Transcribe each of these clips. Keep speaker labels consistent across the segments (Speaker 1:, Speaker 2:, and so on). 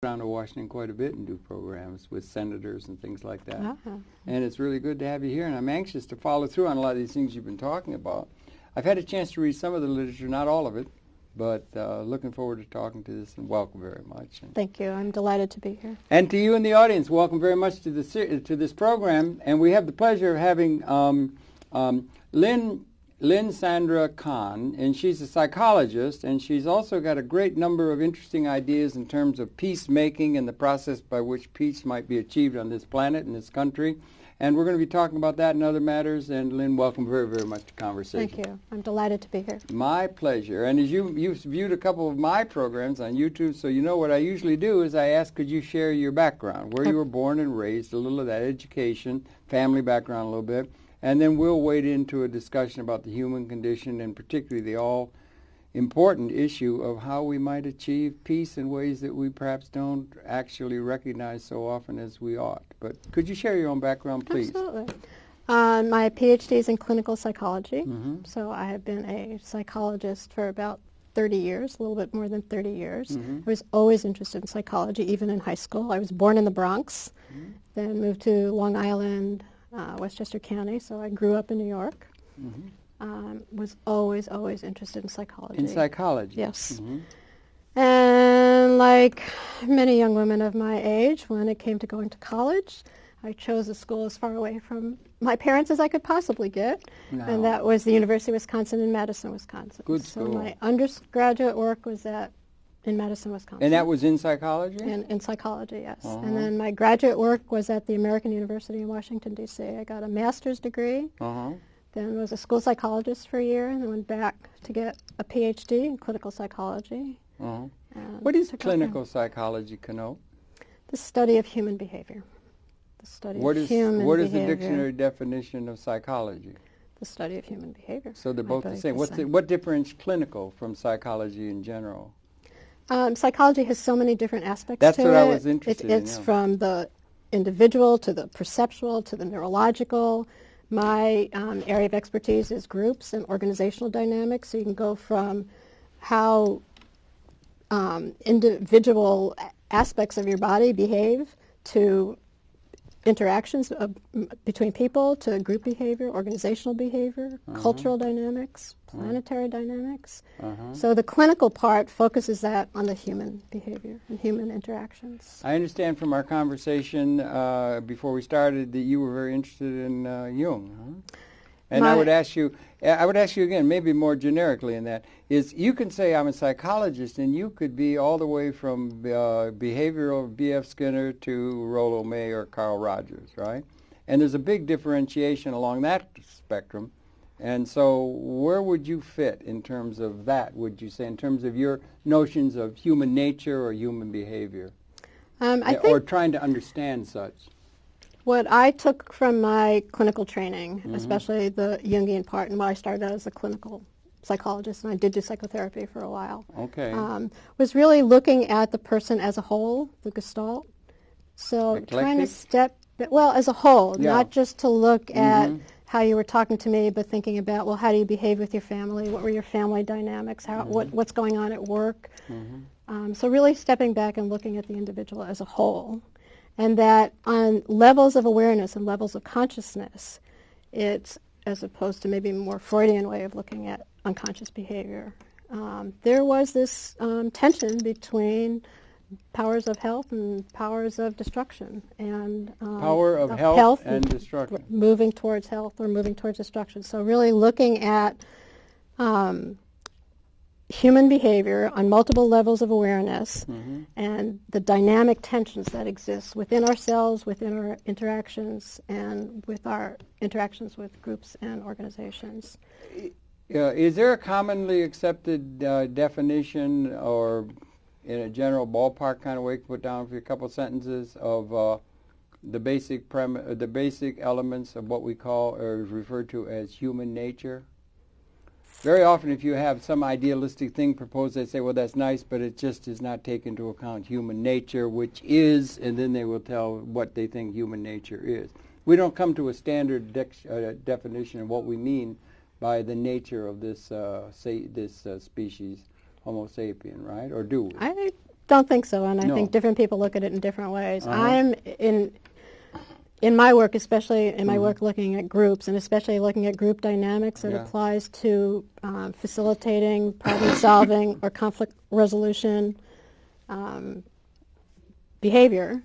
Speaker 1: Down to Washington quite a bit and do programs with senators and things like that.
Speaker 2: Uh-huh.
Speaker 1: And it's really good to have you here, and I'm anxious to follow through on a lot of these things you've been talking about. I've had a chance to read some of the literature, not all of it, but looking forward to talking to this, and welcome very much.
Speaker 2: Thank you. I'm delighted to be here.
Speaker 1: And to you in the audience, welcome very much to this program. And we have the pleasure of having Lynn Sandra Kahn, and she's a psychologist, and she's also got a great number of interesting ideas in terms of peacemaking and the process by which peace might be achieved on this planet, in this country. And we're going to be talking about that and other matters. And Lynn, welcome very, very much to Conversation.
Speaker 2: Thank you. I'm delighted to be here.
Speaker 1: My pleasure. And as you've viewed a couple of my programs on YouTube, so you know what I usually do is I ask, could you share your background, where you were born and raised, a little of that education, family background a little bit. And then we'll wade into a discussion about the human condition and particularly the all-important issue of how we might achieve peace in ways that we perhaps don't actually recognize so often as we ought. But could you share your own background, please?
Speaker 2: Absolutely. My Ph.D. is in clinical psychology,
Speaker 1: Mm-hmm.
Speaker 2: so I have been a psychologist for about 30 years, a little bit more than 30 years.
Speaker 1: Mm-hmm.
Speaker 2: I was always interested in psychology, even in high school. I was born in the Bronx,
Speaker 1: Mm-hmm.
Speaker 2: then moved to Long Island, Westchester County, so I grew up in New York.
Speaker 1: Mm-hmm.
Speaker 2: Was always interested in psychology.
Speaker 1: In psychology?
Speaker 2: Yes.
Speaker 1: Mm-hmm.
Speaker 2: And like many young women of my age, when it came to going to college, I chose a school as far away from my parents as I could possibly get, and that was the University of Wisconsin in Madison, Wisconsin.
Speaker 1: Good
Speaker 2: So
Speaker 1: school.
Speaker 2: my undergraduate work was in Madison, Wisconsin.
Speaker 1: And that was in psychology?
Speaker 2: In psychology, yes.
Speaker 1: Uh-huh.
Speaker 2: And then my graduate work was at the American University in Washington, D.C. I got a master's degree,
Speaker 1: Uh-huh.
Speaker 2: then was a school psychologist for a year, and then went back to get a Ph.D. in clinical psychology.
Speaker 1: Uh-huh.
Speaker 2: And
Speaker 1: What is
Speaker 2: took up
Speaker 1: clinical psychology connote?
Speaker 2: the study of human behavior. The study
Speaker 1: What
Speaker 2: of
Speaker 1: is
Speaker 2: human
Speaker 1: what is the
Speaker 2: behavior.
Speaker 1: dictionary definition of psychology?
Speaker 2: The study of human behavior.
Speaker 1: So they're
Speaker 2: I
Speaker 1: both the
Speaker 2: believe
Speaker 1: same. What differentiates clinical from psychology in general?
Speaker 2: Psychology has so many different aspects
Speaker 1: That's
Speaker 2: to
Speaker 1: what
Speaker 2: it.
Speaker 1: I was interested in,
Speaker 2: It's
Speaker 1: yeah.
Speaker 2: from the individual to the perceptual to the neurological. My area of expertise is groups and organizational dynamics. So you can go from how individual aspects of your body behave to interactions between people, to group behavior, organizational behavior, cultural dynamics, planetary dynamics. So the clinical part focuses that on the human behavior and human interactions.
Speaker 1: I understand from our conversation before we started that you were very interested in Jung. Huh? And I would ask you again, maybe more generically in that, is you can say I'm a psychologist and you could be all the way from behavioral B.F. Skinner to Rollo May or Carl Rogers, right? And there's a big differentiation along that spectrum. And so where would you fit in terms of that, would you say, in terms of your notions of human nature or human behavior?
Speaker 2: I think
Speaker 1: or trying to understand such?
Speaker 2: what I took from my clinical training, especially the Jungian part, and what I started out as a clinical psychologist, and I did do psychotherapy for a while,
Speaker 1: Okay.
Speaker 2: was really looking at the person as a whole, the Gestalt. So trying to as a whole,
Speaker 1: Yeah.
Speaker 2: not just to look at how you were talking to me, but thinking about, well, how do you behave with your family? What were your family dynamics? What's going on at work? So really stepping back and looking at the individual as a whole. And that on levels of awareness and levels of consciousness, it's, as opposed to maybe a more Freudian way of looking at unconscious behavior, there was this tension between powers of health and powers of destruction. And
Speaker 1: Power of health and destruction.
Speaker 2: Moving towards health or moving towards destruction. So really looking at human behavior on multiple levels of awareness and the dynamic tensions that exist within ourselves, within our interactions, and with our interactions with groups and organizations.
Speaker 1: Is there a commonly accepted definition or in a general ballpark kind of way to put down for a couple of sentences of the basic elements of what we call or is referred to as human nature? Very often if you have some idealistic thing proposed, they say, well, that's nice, but it just does not take into account human nature, which is, and then they will tell what they think human nature is. We don't come to a standard definition of what we mean by the nature of this species, Homo sapien, right? Or do we?
Speaker 2: I don't think so, and I
Speaker 1: No.
Speaker 2: think different people look at it in different ways.
Speaker 1: Uh-huh.
Speaker 2: I'm in my work, especially in my work looking at groups, and especially looking at group dynamics that applies to facilitating problem solving or conflict resolution behavior.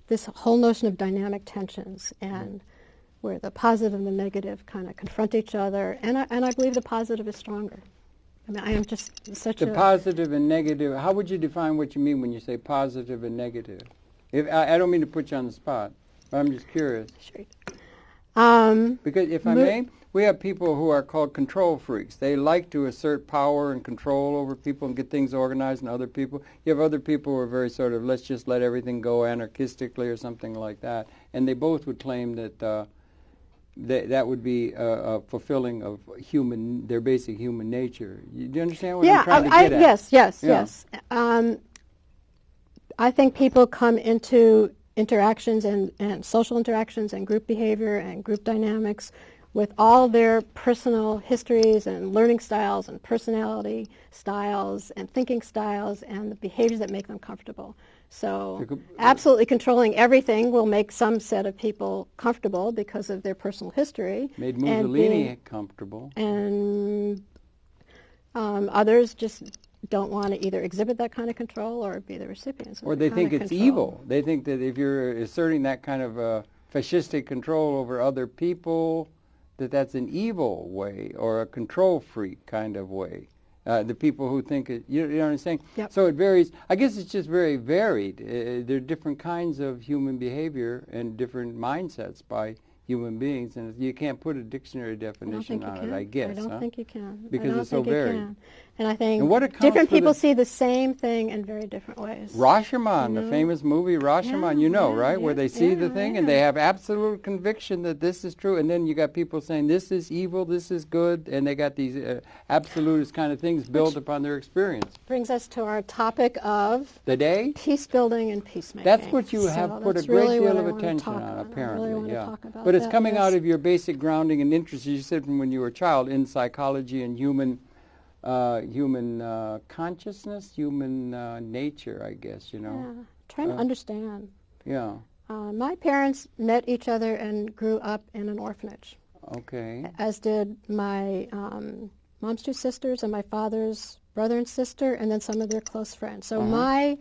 Speaker 2: This whole notion of dynamic tensions and where the positive and the negative kind of confront each other, and I believe the positive is stronger. I mean, I am just such
Speaker 1: The positive and negative, how would you define what you mean when you say positive and negative? If I don't mean to put you on the spot, but I'm just curious.
Speaker 2: Sure.
Speaker 1: Because if I may, we have people who are called control freaks. They like to assert power and control over people and get things organized, and other people. You have other people who are very sort of, let's just let everything go anarchistically or something like that. And they both would claim that that would be fulfilling of their basic human nature. Do you understand what I'm trying to get at?
Speaker 2: Yes. I think people come into interactions and social interactions and group behavior and group dynamics with all their personal histories and learning styles and personality styles and thinking styles and the behaviors that make them comfortable. So absolutely controlling everything will make some set of people comfortable because of their personal history.
Speaker 1: Made Mussolini comfortable.
Speaker 2: And others just don't want to either exhibit that kind of control or be the recipients of
Speaker 1: Or they
Speaker 2: that
Speaker 1: think
Speaker 2: kind of
Speaker 1: it's
Speaker 2: control.
Speaker 1: evil. They think that if you're asserting that kind of fascistic control over other people, that's an evil way or a control freak kind of way. The people who think it, you know what I'm saying?
Speaker 2: Yep.
Speaker 1: So it varies. I guess it's just very varied. There are different kinds of human behavior and different mindsets by human beings, and you can't put a dictionary definition on it, I guess.
Speaker 2: I don't think you can.
Speaker 1: Because it's so varied.
Speaker 2: And I think
Speaker 1: what accounts
Speaker 2: different
Speaker 1: for
Speaker 2: people see the same thing in very different ways.
Speaker 1: Rashomon, the famous movie Rashomon, right? Where they see the thing and they have absolute conviction that this is true, and then you got people saying this is evil, this is good, and they got these absolutist kind of things built upon their experience.
Speaker 2: Brings us to our topic of
Speaker 1: the day?
Speaker 2: Peace building and peacemaking.
Speaker 1: That's what you have put a great deal of attention on, apparently. But it's coming out of your basic grounding and interest, you said from when you were a child, in psychology and human consciousness, human nature, I guess,
Speaker 2: Trying to understand.
Speaker 1: Yeah.
Speaker 2: My parents met each other and grew up in an orphanage.
Speaker 1: Okay.
Speaker 2: As did my mom's two sisters and my father's brother and sister, and then some of their close friends. So I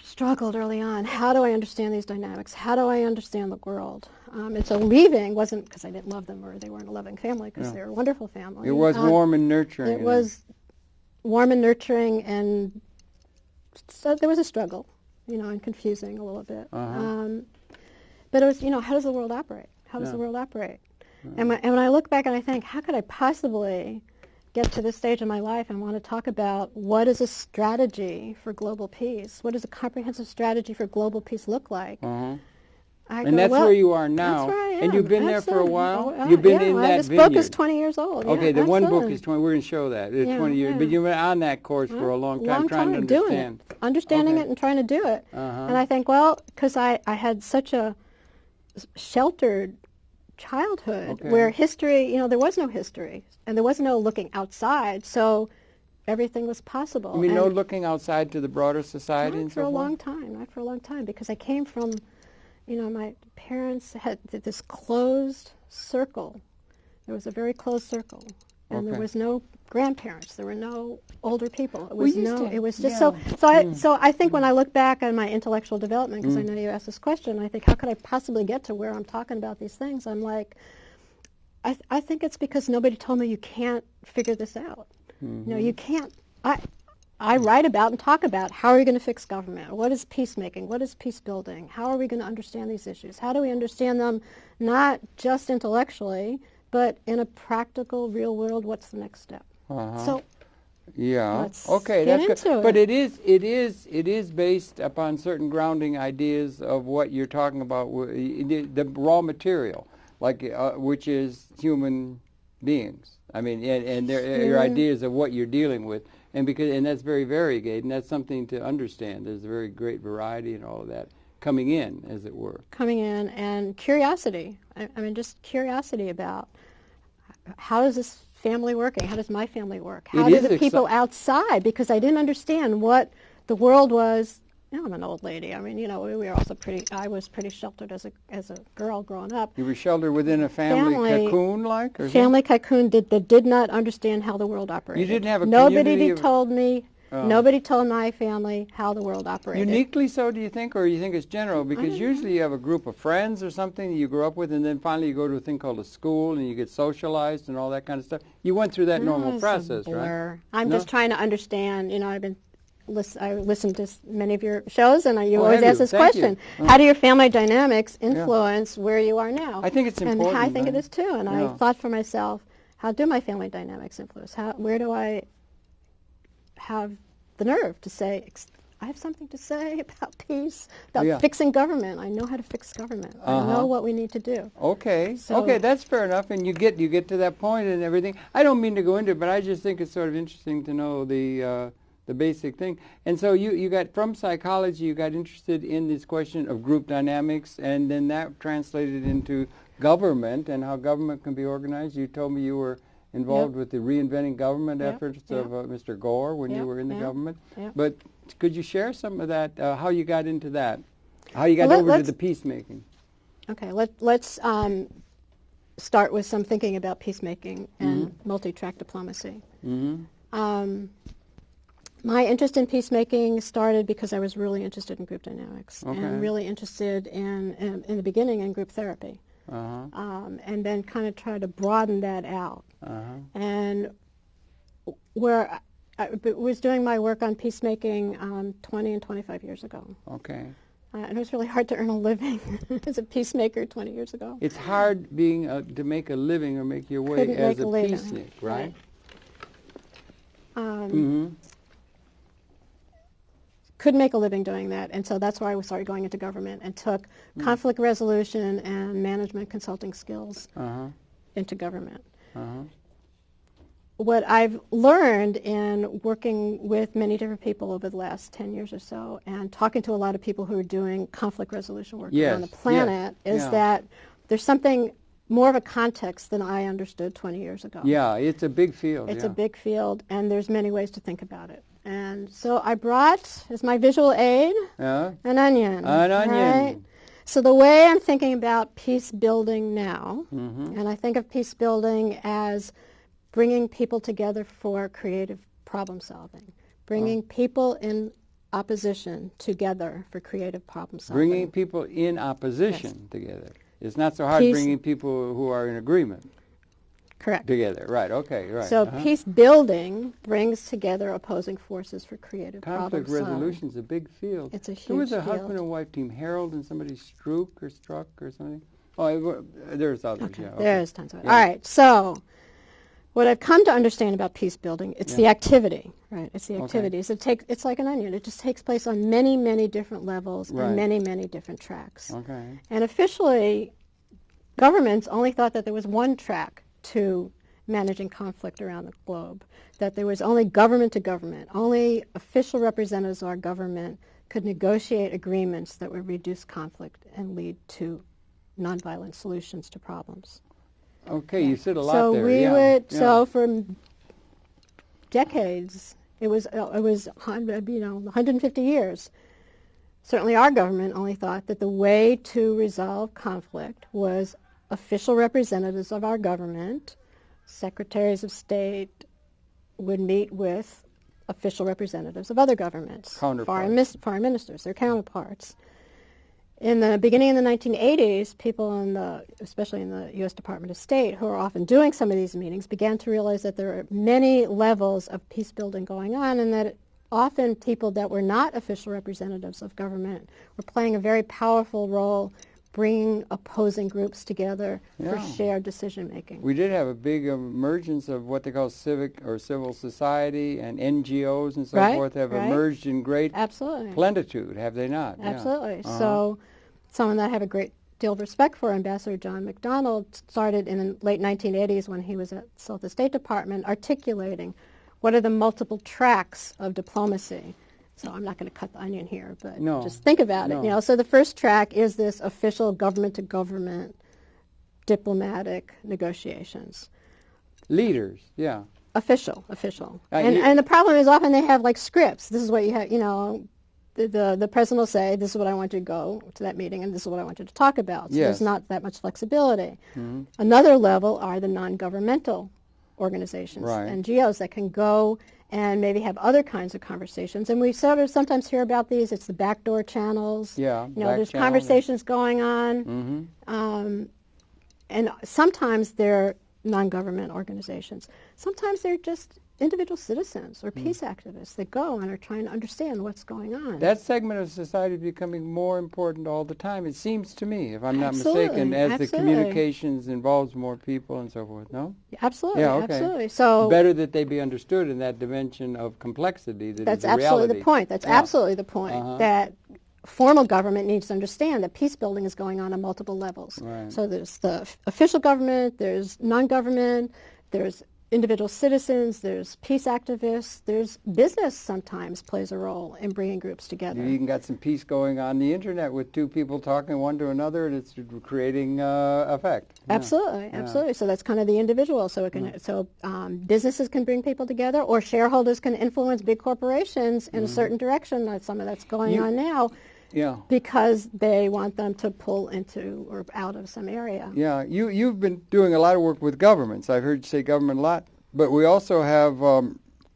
Speaker 2: struggled early on. How do I understand these dynamics? How do I understand the world? And so leaving wasn't because I didn't love them or they weren't a loving family, because they were a wonderful family.
Speaker 1: It was warm and nurturing.
Speaker 2: It was warm and nurturing, and so there was a struggle, and confusing a little bit. But it was, how does the world operate? How does the world operate? And when I look back and I think, how could I possibly get to this stage in my life and want to talk about what is a strategy for global peace? What does a comprehensive strategy for global peace look like?
Speaker 1: And that's where you are now.
Speaker 2: That's where I am.
Speaker 1: And you've been there for a while? You've been in that
Speaker 2: this
Speaker 1: vineyard.
Speaker 2: book is 20 years old.
Speaker 1: Okay, the
Speaker 2: absolutely.
Speaker 1: one book is 20. We're going to show that. It's 20 years. But you've been on that course for a long time trying to understand.
Speaker 2: Understanding it and trying to do it. And I think, because I had such a sheltered childhood where history, there was no history and there was no looking outside, so everything was possible.
Speaker 1: You mean no looking outside to the broader society and so forth?
Speaker 2: Not for a long time, because I came from, my parents had this closed circle. It was a very closed circle, and there was no grandparents. There were no older people. It was it was just so. So I think when I look back on my intellectual development, because I know you asked this question, I think, how could I possibly get to where I'm talking about these things? I'm like, I think it's because nobody told me you can't figure this out. You can't. I write about and talk about how are we going to fix government? What is peacemaking? What is peace building? How are we going to understand these issues? How do we understand them not just intellectually, but in a practical, real world? What's the next step? So, let's get
Speaker 1: that's
Speaker 2: into
Speaker 1: good. But
Speaker 2: it.
Speaker 1: it is based upon certain grounding ideas of what you're talking about, the raw material, like which is human beings. I mean, and your ideas of what you're dealing with. And that's very variegated, and that's something to understand. There's a very great variety and all of that coming in, as it were.
Speaker 2: Coming in, and curiosity. I mean, just curiosity about how does this family working? How does my family work? How do the people outside? Because I didn't understand what the world was. You know, I'm an old lady. I mean, you know, we were also I was pretty sheltered as a girl growing up.
Speaker 1: You were sheltered within a family cocoon, like? Or
Speaker 2: family cocoon that did not understand how the world operated.
Speaker 1: You didn't have a
Speaker 2: Nobody told me. Oh. Nobody told my family how the world operated.
Speaker 1: Uniquely so, do you think, or you think it's general? Because usually you have a group of friends or something you grew up with, and then finally you go to a thing called a school, and you get socialized and all that kind of stuff. You went through that normal process, right?
Speaker 2: I'm just trying to understand. You know, I listened to many of your shows, and you always ask this question: how do your family dynamics influence where you are now?
Speaker 1: I think it's important.
Speaker 2: And I think it is too. And I thought for myself, how do my family dynamics influence? Where do I have the nerve to say, I have something to say about peace, about fixing government. I know how to fix government. I know what we need to do.
Speaker 1: Okay. Okay, that's fair enough. And you get to that point and everything. I don't mean to go into it, but I just think it's sort of interesting to know the basic thing. And so you got, from psychology, you got interested in this question of group dynamics, and then that translated into government and how government can be organized. You told me you were involved with the Reinventing Government efforts of Mr. Gore when you were in the government. But could you share some of that, how you got into that, how you got over to the peacemaking?
Speaker 2: Okay, let's start with some thinking about peacemaking and multi-track diplomacy. My interest in peacemaking started because I was really interested in group dynamics and really interested in the beginning in group therapy. And then kind of try to broaden that out. And where I was doing my work on peacemaking 20 and 25 years ago.
Speaker 1: Okay.
Speaker 2: And it was really hard to earn a living as a peacemaker 20 years ago.
Speaker 1: It's hard being to make a living or make your way as a peacenik, right? Couldn't make a living doing that, and so that's why I started going into government and took conflict resolution and management consulting skills into government. What I've learned in working with many different people over the last 10 years or so and talking to a lot of people who are doing conflict resolution work around the planet is that there's something more of a context than I understood 20 years ago. Yeah, it's a big field.
Speaker 2: It's a big field, and there's many ways to think about it. And so I brought, as my visual aid, an onion.
Speaker 1: An onion.
Speaker 2: Right? So the way I'm thinking about peace building now, and I think of peace building as bringing people together for creative problem solving, bringing people in opposition together for creative problem solving.
Speaker 1: Bringing people in opposition together. It's not so hard bringing people who are in agreement.
Speaker 2: Correct.
Speaker 1: Together, right, okay, right.
Speaker 2: So peace building brings together opposing forces for creative problem solving.
Speaker 1: Conflict resolution is a big field.
Speaker 2: It's a huge
Speaker 1: field. There was a
Speaker 2: field.
Speaker 1: husband and wife team, Harold, and somebody struck or something. Oh, there's others,
Speaker 2: There's tons of it. All right, so what I've come to understand about peace building, it's the activity, right? It's the activities. It's like an onion. It just takes place on many, many different levels and many, many different tracks.
Speaker 1: Okay.
Speaker 2: And officially, governments only thought that there was one track to managing conflict around the globe, that there was only government to government, only official representatives of our government could negotiate agreements that would reduce conflict and lead to nonviolent solutions to problems.
Speaker 1: Okay, you said a lot
Speaker 2: there. So for decades, it was 150 years. Certainly our government only thought that the way to resolve conflict was official representatives of our government, secretaries of state, would meet with official representatives of other governments, foreign ministers, their counterparts. In the beginning of the 1980s, people especially in the U.S. Department of State, who are often doing some of these meetings, began to realize that there are many levels of peace building going on, and that often people that were not official representatives of government were playing a very powerful role bringing opposing groups together for shared decision-making.
Speaker 1: We did have a big emergence of what they call civic or civil society, and NGOs and so forth have emerged in great plenitude, have they not?
Speaker 2: Absolutely. So someone that I have a great deal of respect for, Ambassador John McDonald, started in the late 1980s when he was still at the State Department, articulating what are the multiple tracks of diplomacy. So I'm not going to cut the onion here, but just think about it. So the first track is this official government-to-government diplomatic negotiations.
Speaker 1: Leaders, yeah.
Speaker 2: Official. And the problem is often they have like scripts. This is what you have, the president will say, this is what I want you to go to that meeting, and this is what I want you to talk about. So
Speaker 1: Yes.
Speaker 2: there's not that much flexibility. Mm-hmm. Another level are the non-governmental organizations,
Speaker 1: right.
Speaker 2: NGOs that can go and maybe have other kinds of conversations. And we sort of sometimes hear about these. It's the backdoor channels.
Speaker 1: Yeah,
Speaker 2: there's conversations going on. Mm-hmm. And sometimes they're non-government organizations. Sometimes they're just individual citizens or peace activists that go and are trying to understand what's going on.
Speaker 1: That segment of society is becoming more important all the time, it seems to me, if I'm not mistaken, as the communications involves more people and so forth, no?
Speaker 2: Absolutely,
Speaker 1: yeah, okay.
Speaker 2: absolutely. So
Speaker 1: better that they be understood in that dimension of complexity that
Speaker 2: that's
Speaker 1: is
Speaker 2: absolutely
Speaker 1: reality.
Speaker 2: the point. That's absolutely the point, that formal government needs to understand that peace building is going on multiple levels.
Speaker 1: Right.
Speaker 2: So there's the official government, there's non-government, there's individual citizens, there's peace activists, there's business sometimes plays a role in bringing groups together.
Speaker 1: You even got some peace going on the internet with two people talking one to another, and it's creating effect.
Speaker 2: Absolutely, absolutely. So that's kind of the individual. So it can, businesses can bring people together, or shareholders can influence big corporations in a certain direction. That's some of that's going on now.
Speaker 1: Yeah.
Speaker 2: Because they want them to pull into or out of some area.
Speaker 1: Yeah, you've been doing a lot of work with governments. I've heard you say government a lot, but we also have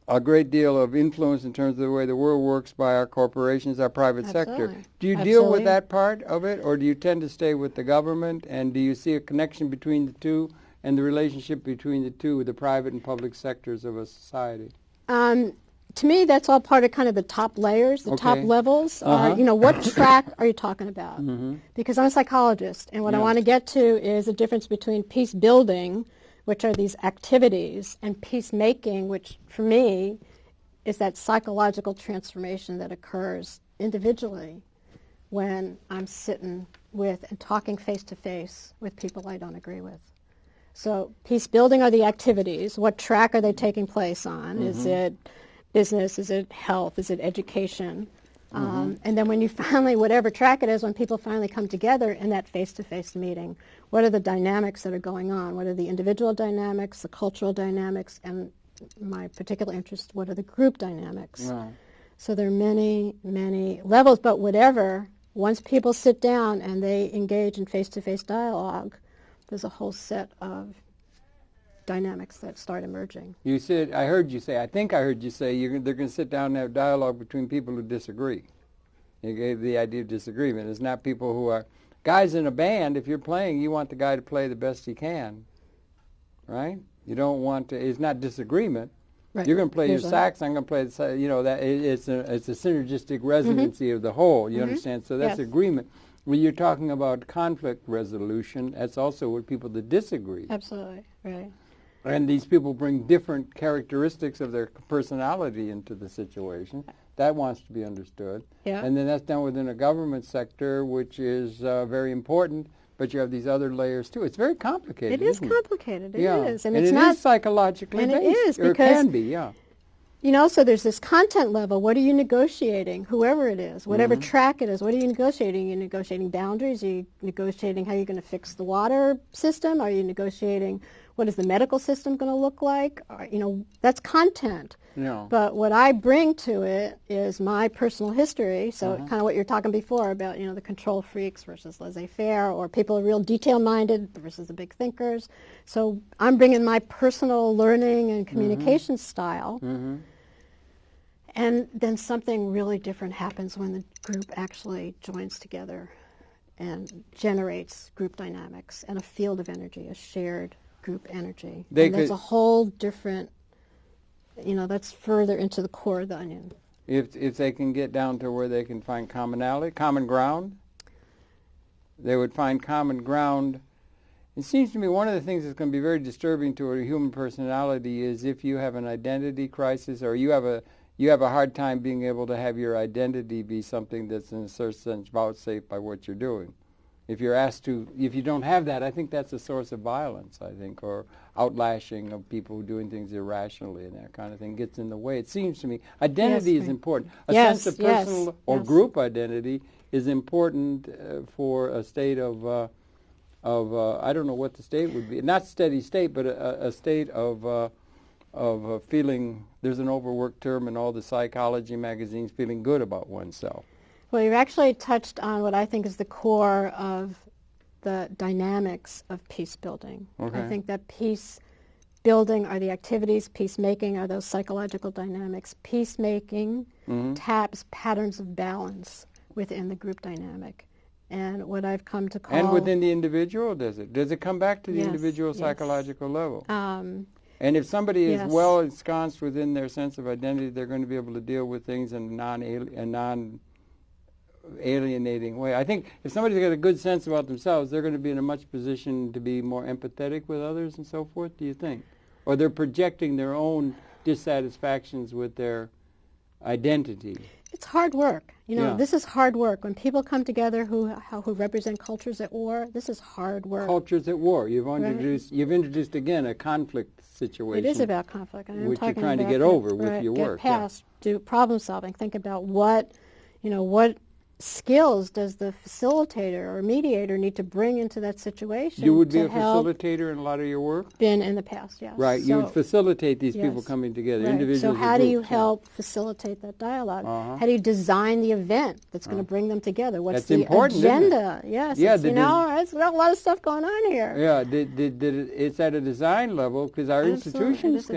Speaker 1: a great deal of influence in terms of the way the world works by our corporations, our private sector. Do you deal with that part of it, or do you tend to stay with the government, and do you see a connection between the two and the relationship between the two, the private and public sectors of a society?
Speaker 2: To me, that's all part of kind of the top layers, the top levels. What track are you talking about? Mm-hmm. Because I'm a psychologist, and what I want to get to is the difference between peace building, which are these activities, and peacemaking, which for me is that psychological transformation that occurs individually when I'm sitting with and talking face to face with people I don't agree with. So peace building are the activities. What track are they taking place on? Mm-hmm. Is it business? Is it health? Is it education? And then when you finally, whatever track it is, when people finally come together in that face-to-face meeting, what are the dynamics that are going on? What are the individual dynamics, the cultural dynamics, and my particular interest, what are the group dynamics? Wow. So there are many, many levels, but whatever, once people sit down and they engage in face-to-face dialogue, there's a whole set of dynamics that start emerging.
Speaker 1: You said, I heard you say, they're going to sit down and have dialogue between people who disagree. You gave the idea of disagreement. It's not people who are, guys in a band, if you're playing, you want the guy to play the best he can, right? You don't want to, it's not disagreement. Right. You're going to play your sax, I'm going to play the, that it's a synergistic resonancy of the whole, you understand? So that's agreement. When you're talking about conflict resolution, that's also with people that disagree.
Speaker 2: Absolutely, right.
Speaker 1: And these people bring different characteristics of their personality into the situation. That wants to be understood. Yeah. And then that's done within a government sector, which is very important, but you have these other layers too. It's very complicated.
Speaker 2: It is complicated. It is.
Speaker 1: And it's not psychologically based.
Speaker 2: And it is,
Speaker 1: or
Speaker 2: because
Speaker 1: it can be, yeah.
Speaker 2: So there's this content level. What are you negotiating, whoever it is, whatever track it is? What are you negotiating? Are you negotiating boundaries? Are you negotiating how you're going to fix the water system? Are you negotiating what is the medical system going to look like? That's content. Yeah. But what I bring to it is my personal history. So kind of what you're talking before about, the control freaks versus laissez-faire, or people are real detail-minded versus the big thinkers. So I'm bringing my personal learning and communication style. Mm-hmm. And then something really different happens when the group actually joins together and generates group dynamics and a field of energy, a shared group energy. And there's a whole different, that's further into the core of the onion.
Speaker 1: If they can get down to where they can find commonality, common ground, they would find common ground. It seems to me one of the things that's going to be very disturbing to a human personality is if you have an identity crisis, or you have a hard time being able to have your identity be something that's in a certain sense vouchsafed by what you're doing. If you're asked to, if you don't have that, I think that's a source of violence, or outlashing of people doing things irrationally, and that kind of thing gets in the way. It seems to me identity is important. A sense of personal or group identity is important for a state of I don't know what the state would be, not steady state, but a state of feeling, there's an overworked term in all the psychology magazines, feeling good about oneself.
Speaker 2: Well, you've actually touched on what I think is the core of the dynamics of peace building.
Speaker 1: Okay.
Speaker 2: I think that peace building are the activities, peacemaking are those psychological dynamics. Peacemaking taps patterns of balance within the group dynamic. And what I've come to call...
Speaker 1: And within the individual, does it? Does it come back to the individual psychological level? And if somebody is well ensconced within their sense of identity, they're going to be able to deal with things in a non-alienating way. I think if somebody's got a good sense about themselves, they're going to be in a much position to be more empathetic with others and so forth, do you think? Or they're projecting their own dissatisfactions with their identity.
Speaker 2: It's hard work. You know, this is hard work. When people come together who represent cultures at war, this is hard work.
Speaker 1: Cultures at war. You've introduced again a conflict situation.
Speaker 2: It is about conflict.
Speaker 1: Which you're trying to get over with your work.
Speaker 2: Get past, do problem solving. Think about what skills does the facilitator or mediator need to bring into that situation?
Speaker 1: You would be a facilitator in a lot of your work?
Speaker 2: Been in the past, yes.
Speaker 1: Right, you would facilitate these people coming together, individuals.
Speaker 2: So how do you help facilitate that dialogue? How do you design the event that's going to bring them together? What's the agenda? Yes, there's a lot of stuff going on here.
Speaker 1: Yeah, it's at a design level because our institutions,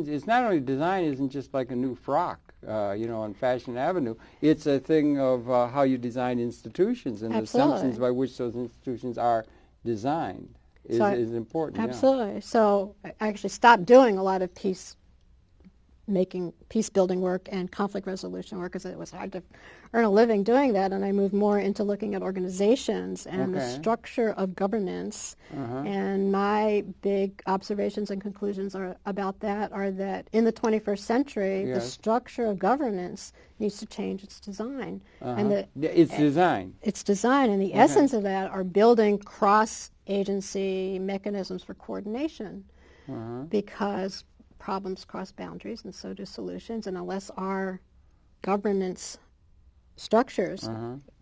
Speaker 1: it's not only design isn't just like a new frock. On Fashion Avenue, it's a thing of how you design institutions and the assumptions by which those institutions are designed is important.
Speaker 2: Absolutely. Yeah. So I actually stopped doing a lot of peace building work and conflict resolution work because it was hard to earn a living doing that, and I moved more into looking at organizations and the structure of governance. And my big observations and conclusions about that are that in the 21st century, the structure of governance needs to change its design. And
Speaker 1: its design.
Speaker 2: Its design, and the essence of that are building cross-agency mechanisms for coordination, because problems cross boundaries, and so do solutions. And unless our governance structures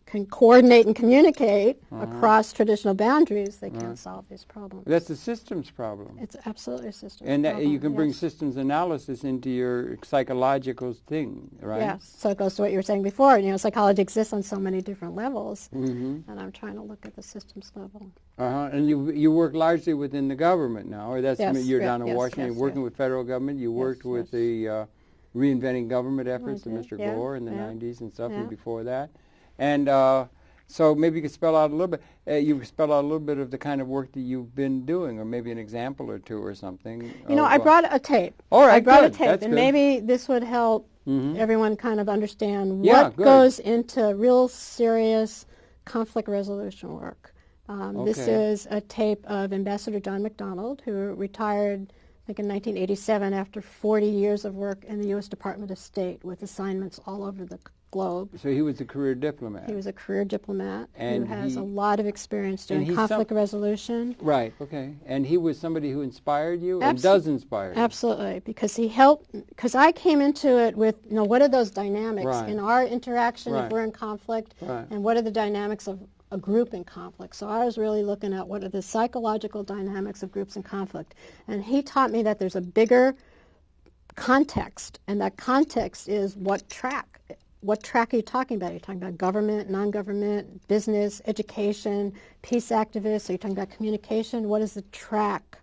Speaker 2: can coordinate and communicate across traditional boundaries, they can't solve these problems.
Speaker 1: That's a systems problem.
Speaker 2: It's absolutely a systems
Speaker 1: problem.
Speaker 2: And
Speaker 1: you can bring systems analysis into your psychological thing, right?
Speaker 2: Yes. So it goes to what you were saying before. Psychology exists on so many different levels, and I'm trying to look at the systems level.
Speaker 1: And you work largely within the government now, or you're down in Washington. You're working with federal government. You worked with the Reinventing Government efforts of Mr. Gore in the 90s and stuff, and before that. And so maybe you could spell out a little bit. You spell out a little bit of the kind of work that you've been doing, or maybe an example or two or something.
Speaker 2: I brought a tape.
Speaker 1: All right,
Speaker 2: I brought a tape,
Speaker 1: That's
Speaker 2: and
Speaker 1: good.
Speaker 2: Maybe this would help everyone kind of understand what goes into real serious conflict resolution work. This is a tape of Ambassador John McDonald, who retired, I think, in 1987 after 40 years of work in the U.S. Department of State with assignments all over the globe.
Speaker 1: So he was a career diplomat.
Speaker 2: He was a career diplomat who has a lot of experience doing conflict resolution.
Speaker 1: Right, okay. And he was somebody who inspired you and does inspire you.
Speaker 2: Absolutely, because he helped, because I came into it with, what are those dynamics in our interaction if we're in conflict, and what are the dynamics of a group in conflict. So I was really looking at what are the psychological dynamics of groups in conflict. And he taught me that there's a bigger context, and that context is what track. What track are you talking about? Are you talking about government, non-government, business, education, peace activists? Are you talking about communication? What is the track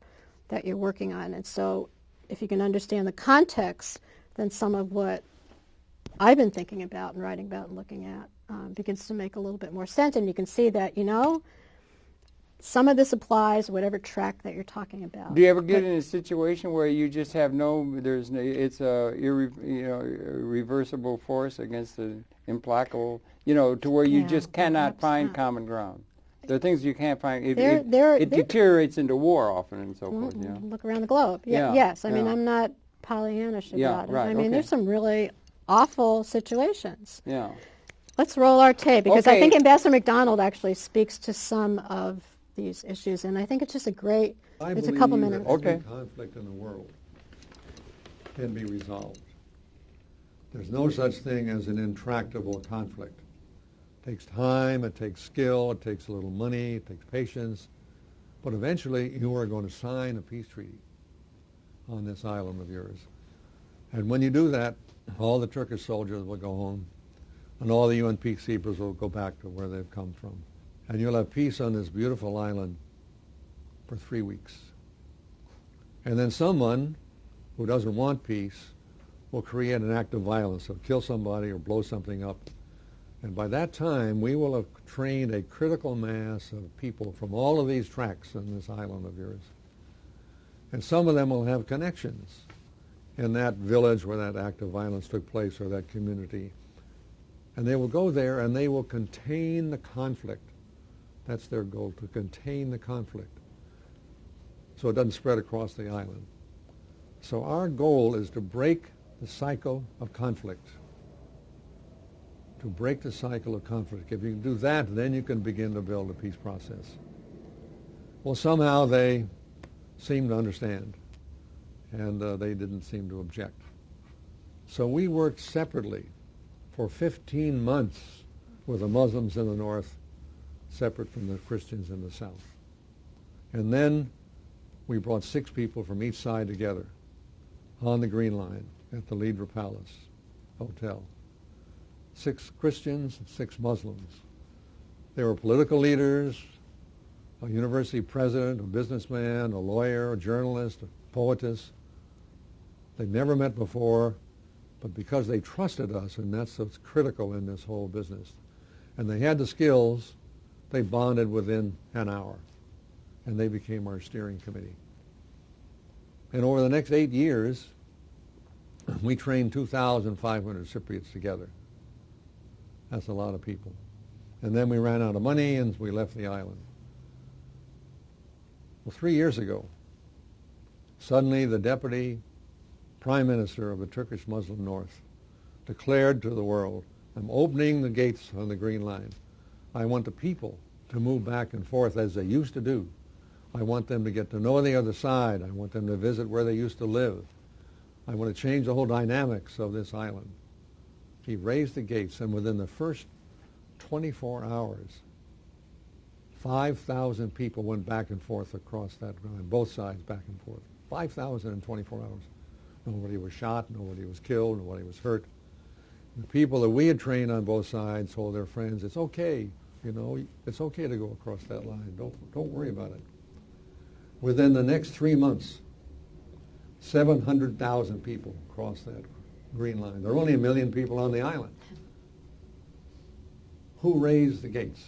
Speaker 2: that you're working on? And so if you can understand the context, then some of what I've been thinking about and writing about and looking at begins to make a little bit more sense. And you can see that, some of this applies whatever track that you're talking about.
Speaker 1: Do you ever get in a situation where you just have it's a irreversible force against the implacable, to where you just cannot find common ground? There are things you can't find. It deteriorates into war often and so forth.
Speaker 2: Look around the globe. Yes, I mean, I'm not Pollyannish about it. I mean, there's some really awful situations.
Speaker 1: Yeah.
Speaker 2: Let's roll our tape, because I think Ambassador McDonald actually speaks to some of these issues, and I think it's just it's a couple minutes.
Speaker 3: Every conflict in the world can be resolved. There's no such thing as an intractable conflict. It takes time, it takes skill, it takes a little money, it takes patience. But eventually you are going to sign a peace treaty on this island of yours. And when you do that, all the Turkish soldiers will go home, and all the UN peacekeepers will go back to where they've come from. And you'll have peace on this beautiful island for 3 weeks. And then someone who doesn't want peace will create an act of violence, or kill somebody or blow something up. And by that time, we will have trained a critical mass of people from all of these tracts on this island of yours. And some of them will have connections in that village where that act of violence took place, or that community. And they will go there and they will contain the conflict. That's their goal, to contain the conflict, so it doesn't spread across the island. So our goal is to break the cycle of conflict. To break the cycle of conflict. If you can do that, then you can begin to build a peace process. Well, somehow they seemed to understand, and they didn't seem to object. So we worked separately for 15 months with the Muslims in the north, separate from the Christians in the south. And then we brought 6 people from each side together on the Green Line at the Lidra Palace Hotel. 6 Christians and 6 Muslims. They were political leaders, a university president, a businessman, a lawyer, a journalist, a poetess. They'd never met before, but because they trusted us, and that's what's critical in this whole business, and they had the skills, they bonded within an hour, and they became our steering committee. And over the next 8 years, we trained 2,500 Cypriots together. That's a lot of people. And then we ran out of money and we left the island. Well, 3 years ago, suddenly the deputy prime minister of the Turkish Muslim North declared to the world, I'm opening the gates on the Green Line. I want the people to move back and forth as they used to do. I want them to get to know the other side. I want them to visit where they used to live. I want to change the whole dynamics of this island. He raised the gates, and within the first 24 hours, 5,000 people went back and forth across that line, both sides back and forth. 5,000 in 24 hours. Nobody was shot, nobody was killed, nobody was hurt. The people that we had trained on both sides told their friends, it's okay, it's okay to go across that line. Don't worry about it. Within the next 3 months, 700,000 people crossed that Green Line. There are only 1 million people on the island. Who raised the gates?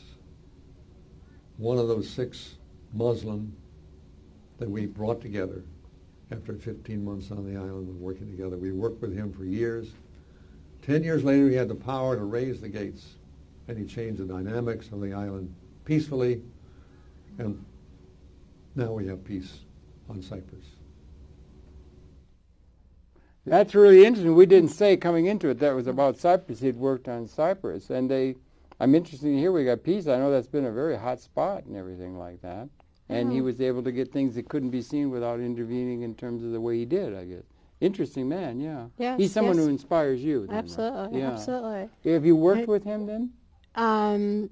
Speaker 3: One of those 6 Muslim that we brought together after 15 months on the island of working together. We worked with him for years. 10 years later, he had the power to raise the gates, and he changed the dynamics of the island peacefully, and now we have peace on Cyprus.
Speaker 1: That's really interesting. We didn't say coming into it that was about Cyprus. He'd worked on Cyprus, and I'm interested to hear we got peace. I know that's been a very hot spot and everything like that. And he was able to get things that couldn't be seen without intervening in terms of the way he did, I guess. Interesting man, yeah.
Speaker 2: Yes,
Speaker 1: he's someone who inspires you. Then,
Speaker 2: absolutely,
Speaker 1: right?
Speaker 2: absolutely.
Speaker 1: Have you worked with him then?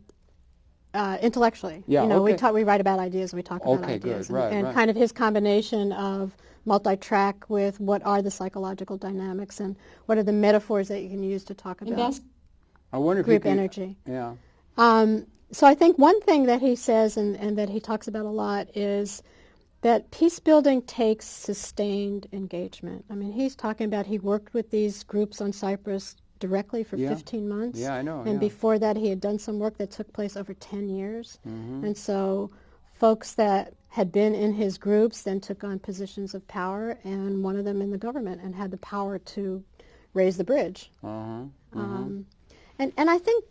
Speaker 2: Intellectually.
Speaker 1: Yeah,
Speaker 2: we write about ideas, we talk about ideas.
Speaker 1: Good. Right,
Speaker 2: and kind of his combination of multi-track with what are the psychological dynamics and what are the metaphors that you can use to talk about
Speaker 1: I wonder
Speaker 2: group energy.
Speaker 1: Yeah.
Speaker 2: So I think one thing that he says and that he talks about a lot is that peace building takes sustained engagement. I mean, he's talking about he worked with these groups on Cyprus directly for 15 months.
Speaker 1: Yeah, I know.
Speaker 2: And before that, he had done some work that took place over 10 years. Mm-hmm. And so folks that had been in his groups then took on positions of power, and one of them in the government, and had the power to raise the bridge. Uh-huh. Mm-hmm. And I think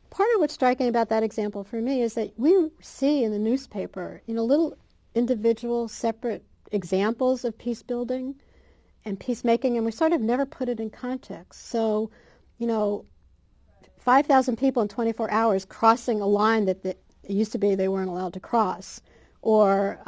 Speaker 2: part of what's striking about that example for me is that we see in the newspaper, little individual separate examples of peace building and peacemaking, and we sort of never put it in context. So, 5,000 people in 24 hours crossing a line that it used to be they weren't allowed to cross. Or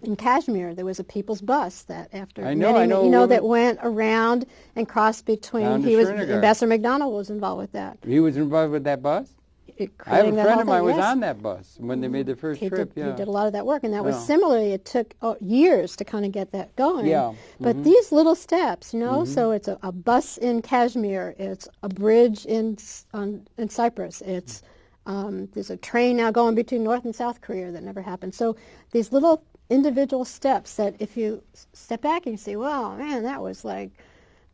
Speaker 2: in Kashmir, there was a people's bus that after that went around and crossed between. Ambassador McDonald was involved with that.
Speaker 1: He was involved with that bus? I have a
Speaker 2: creating that
Speaker 1: friend
Speaker 2: whole
Speaker 1: of mine
Speaker 2: thing.
Speaker 1: was
Speaker 2: Yes.
Speaker 1: on that bus when they made the first trip.
Speaker 2: He
Speaker 1: Yeah.
Speaker 2: did a lot of that work, and that was
Speaker 1: Yeah.
Speaker 2: similarly, it took years to kind of get that going.
Speaker 1: Yeah.
Speaker 2: But these little steps, so it's a bus in Kashmir, it's a bridge in Cyprus, it's there's a train now going between North and South Korea that never happened. So these little individual steps that if you step back and you say, wow, man, that was like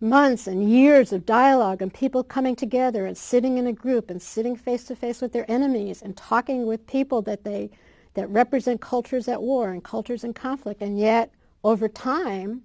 Speaker 2: months and years of dialogue and people coming together and sitting in a group and sitting face to face with their enemies and talking with people that represent cultures at war and cultures in conflict, and yet over time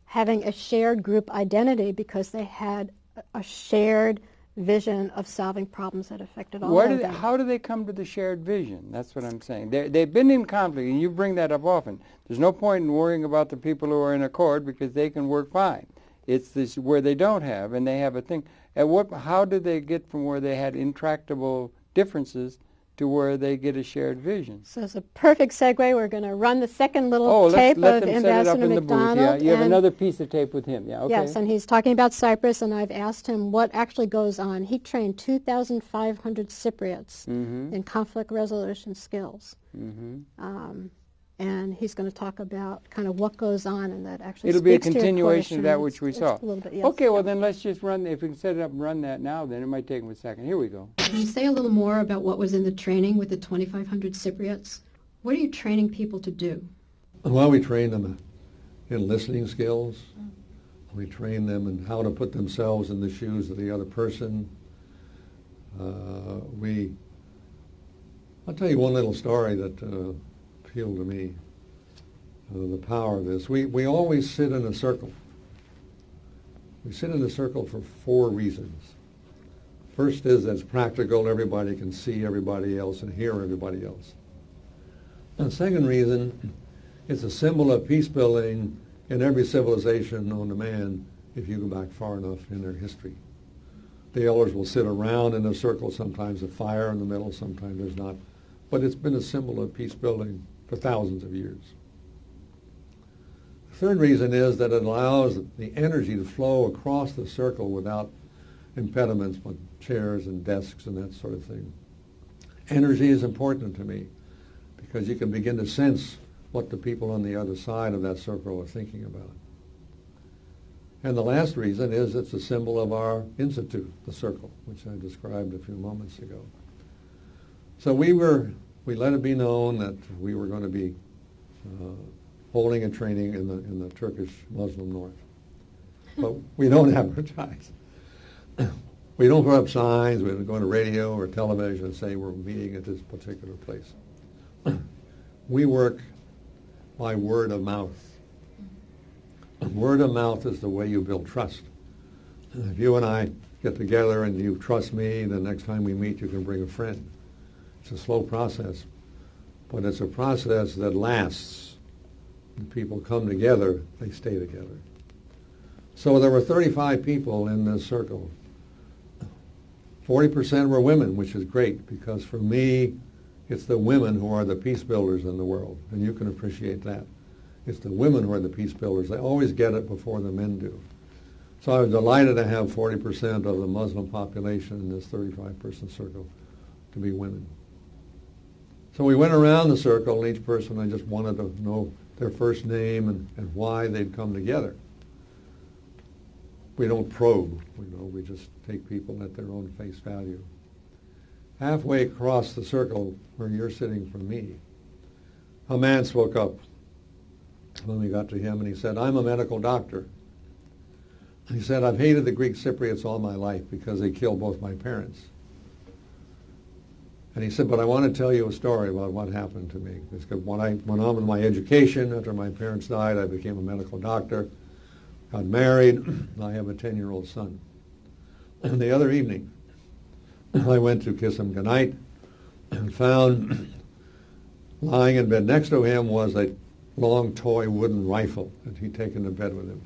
Speaker 2: having a shared group identity because they had a shared vision of solving problems that affected all of them.
Speaker 1: How do they come to the shared vision? That's what I'm saying. They've been in conflict, and you bring that up often. There's no point in worrying about the people who are in accord because they can work fine. It's this where they don't have, and they have a thing. How do they get from where they had intractable differences to where they get a shared vision?
Speaker 2: So it's a perfect segue. We're going to run the second little tape
Speaker 1: let
Speaker 2: of
Speaker 1: them set it up
Speaker 2: Ambassador
Speaker 1: in the booth.
Speaker 2: McDonald.
Speaker 1: Yeah, you have another piece of tape with him. Yeah, okay.
Speaker 2: Yes, and he's talking about Cyprus, and I've asked him what actually goes on. He trained 2,500 Cypriots in conflict resolution skills. And he's going to talk about kind of what goes on, and that actually
Speaker 1: It'll be a
Speaker 2: speaks to your
Speaker 1: continuation of that
Speaker 2: question.
Speaker 1: which we saw.
Speaker 2: A little bit, yes.
Speaker 1: Okay, well then let's just run. If we can set it up and run that now, then it might take him a second. Here we go.
Speaker 4: Can you say a little more about what was in the training with the 2,500 Cypriots? What are you training people to do?
Speaker 3: Well, we train them in listening skills. We train them in how to put themselves in the shoes of the other person. I'll tell you one little story that appealed to me, the power of this. We always sit in a circle. We sit in a circle for 4 reasons. First is that it's practical. Everybody can see everybody else and hear everybody else. And the second reason, it's a symbol of peace building in every civilization known to man if you go back far enough in their history. The elders will sit around in a circle, sometimes a fire in the middle, sometimes there's not. But it's been a symbol of peace building for thousands of years. The third reason is that it allows the energy to flow across the circle without impediments, but chairs and desks and that sort of thing. Energy is important to me because you can begin to sense what the people on the other side of that circle are thinking about. And the last reason is it's a symbol of our institute, the circle, which I described a few moments ago. So we let it be known that we were going to be holding a training in the Turkish Muslim North. But we don't advertise. We don't put up signs. We don't go on the radio or television and say we're meeting at this particular place. We work by word of mouth. Word of mouth is the way you build trust. If you and I get together and you trust me, the next time we meet you can bring a friend. It's a slow process, but it's a process that lasts. When people come together, they stay together. So there were 35 people in this circle. 40% were women, which is great, because for me, it's the women who are the peace builders in the world, and you can appreciate that. It's the women who are the peace builders. They always get it before the men do. So I was delighted to have 40% of the Muslim population in this 35-person circle to be women. So we went around the circle, and each person, I just wanted to know their first name and why they'd come together. We don't probe, we just take people at their own face value. Halfway across the circle where you're sitting from me, a man spoke up when we got to him, and he said, "I'm a medical doctor." He said, "I've hated the Greek Cypriots all my life because they killed both my parents." And he said, "But I want to tell you a story about what happened to me. Because when I went on with my education, after my parents died, I became a medical doctor, got married, and I have a 10-year-old son. And the other evening, I went to kiss him goodnight and found lying in bed next to him was a long toy wooden rifle that he'd taken to bed with him.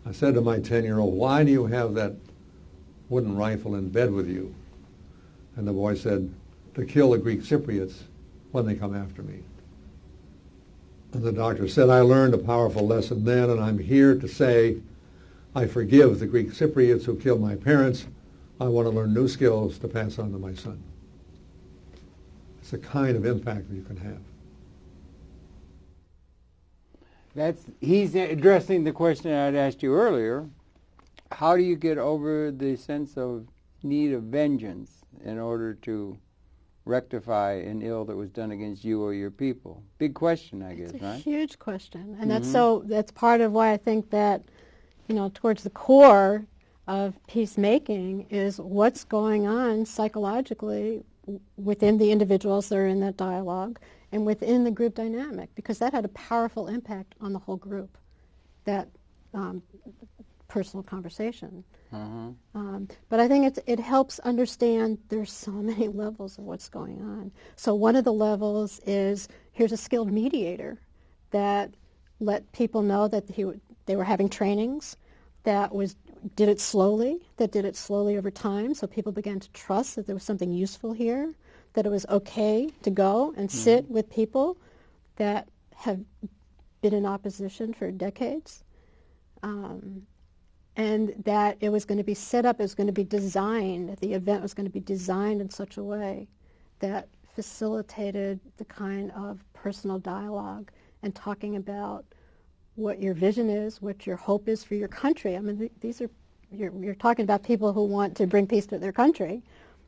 Speaker 3: I said to my 10-year-old, "Why do you have that wooden rifle in bed with you?" And the boy said, "To kill the Greek Cypriots when they come after me." And the doctor said, "I learned a powerful lesson then, and I'm here to say I forgive the Greek Cypriots who killed my parents, I want to learn new skills to pass on to my son. It's the kind of impact that you can have.
Speaker 1: He's addressing the question I'd asked you earlier. How do you get over the sense of need of vengeance in order to rectify an ill that was done against you or your people? Big question, I guess,
Speaker 2: It's a
Speaker 1: right?
Speaker 2: huge question, and that's part of why I think that, towards the core of peacemaking is what's going on psychologically within the individuals that are in that dialogue and within the group dynamic, because that had a powerful impact on the whole group, that personal conversation. But I think it helps understand there's so many levels of what's going on. So one of the levels is, here's a skilled mediator that let people know that they were having trainings, that did it slowly over time, so people began to trust that there was something useful here, that it was okay to go and sit with people that have been in opposition for decades. And that it was going to be set up, it was going to be designed, the event was going to be designed in such a way that facilitated the kind of personal dialogue and talking about what your vision is, what your hope is for your country. I mean, you're talking about people who want to bring peace to their country.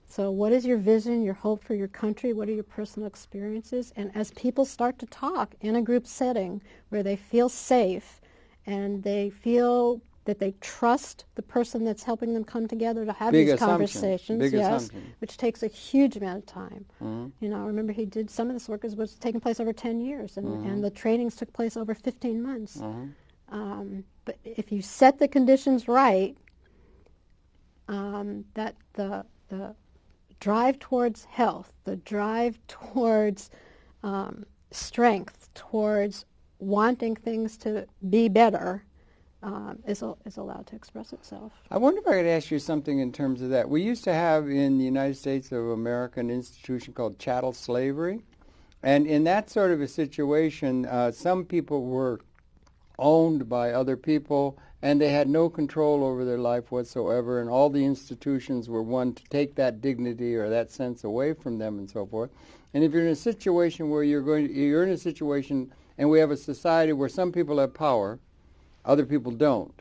Speaker 2: So what is your vision, your hope for your country? What are your personal experiences? And as people start to talk in a group setting where they feel safe and they feel that they trust the person that's helping them come together to have these conversations, which takes a huge amount of time. I remember he did some of this work was taking place over 10 years, and the trainings took place over 15 months. But if you set the conditions right, that the drive towards health, the drive towards strength, towards wanting things to be better, is allowed to express itself.
Speaker 1: I wonder if I could ask you something in terms of that. We used to have in the United States of America an institution called chattel slavery. And in that sort of a situation, some people were owned by other people, and they had no control over their life whatsoever, and all the institutions were one to take that dignity or that sense away from them and so forth. And if you're in a situation where you're in a situation, and we have a society where some people have power, other people don't.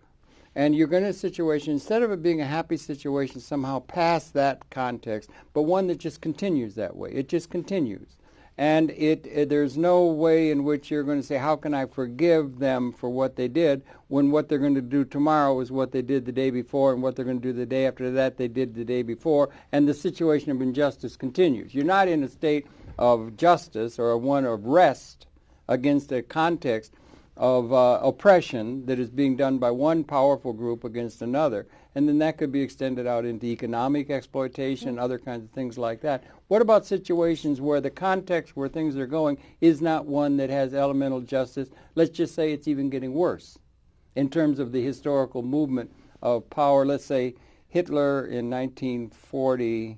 Speaker 1: And you're going to a situation, instead of it being a happy situation, somehow past that context, but one that just continues that way. It just continues. And there's no way in which you're going to say, how can I forgive them for what they did, when what they're going to do tomorrow is what they did the day before, and what they're going to do the day after that they did the day before, and the situation of injustice continues. You're not in a state of justice or one of rest against a context of oppression that is being done by one powerful group against another. And then that could be extended out into economic exploitation, other kinds of things like that. What about situations where the context where things are going is not one that has elemental justice? Let's just say it's even getting worse in terms of the historical movement of power. Let's say Hitler in 1940,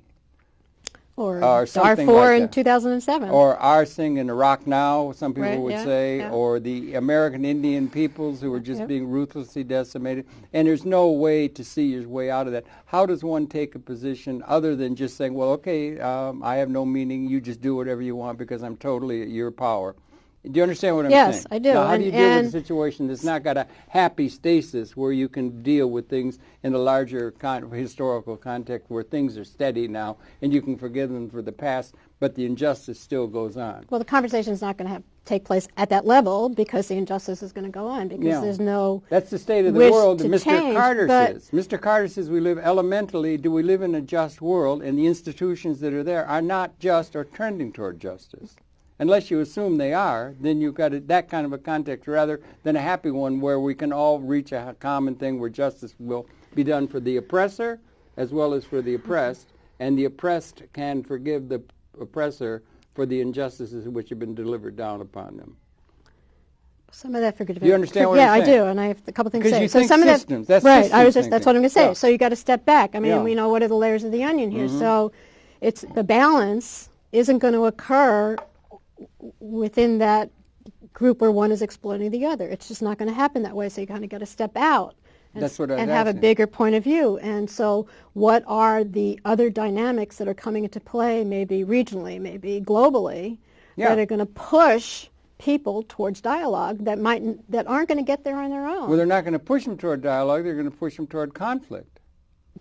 Speaker 2: or
Speaker 1: something
Speaker 2: Darfur
Speaker 1: like
Speaker 2: in 2007.
Speaker 1: Or Arsing in Iraq now, some people
Speaker 2: Right,
Speaker 1: would say,
Speaker 2: yeah.
Speaker 1: or the American Indian peoples who are just being ruthlessly decimated. And there's no way to see your way out of that. How does one take a position other than just saying, well, okay, I have no meaning, you just do whatever you want because I'm totally at your power? Do you understand what I'm saying?
Speaker 2: Yes, I do.
Speaker 1: Now, how do you deal with a situation that's not got a happy stasis where you can deal with things in a larger historical context where things are steady now and you can forgive them for the past, but the injustice still goes on?
Speaker 2: Well, the conversation is not going to take place at that level because the injustice is going to go on because there's no
Speaker 1: That's the state of the
Speaker 2: wish
Speaker 1: world
Speaker 2: to
Speaker 1: that Mr.
Speaker 2: change,
Speaker 1: Carter
Speaker 2: but-
Speaker 1: says. Mr. Carter says we live elementally, do we live in a just world, and the institutions that are there are not just or trending toward justice. Unless you assume they are, then you've got that kind of a context rather than a happy one where we can all reach a common thing where justice will be done for the oppressor as well as for the oppressed, and the oppressed can forgive the oppressor for the injustices which have been delivered down upon them.
Speaker 2: Some of that forgiveness.
Speaker 1: Do you understand what
Speaker 2: yeah,
Speaker 1: I'm saying?
Speaker 2: I do, and I have a couple things to say.
Speaker 1: Because you
Speaker 2: So
Speaker 1: think
Speaker 2: some
Speaker 1: systems.
Speaker 2: of that,
Speaker 1: That's
Speaker 2: right?
Speaker 1: systems
Speaker 2: That's what I'm going to say.
Speaker 1: Yeah.
Speaker 2: So you got to step back. I mean,
Speaker 1: Yeah.
Speaker 2: what are the layers of the onion here? So it's the balance isn't going to occur within that group where one is exploiting the other. It's just not going to happen that way. So you kind of got to step out
Speaker 1: That's what I was
Speaker 2: and have a
Speaker 1: asking.
Speaker 2: bigger point of view. And so what are the other dynamics that are coming into play, maybe regionally, maybe globally, that are going to push people towards dialogue that aren't going to get there on their own?
Speaker 1: Well, they're not going to push them toward dialogue. They're going to push them toward conflict.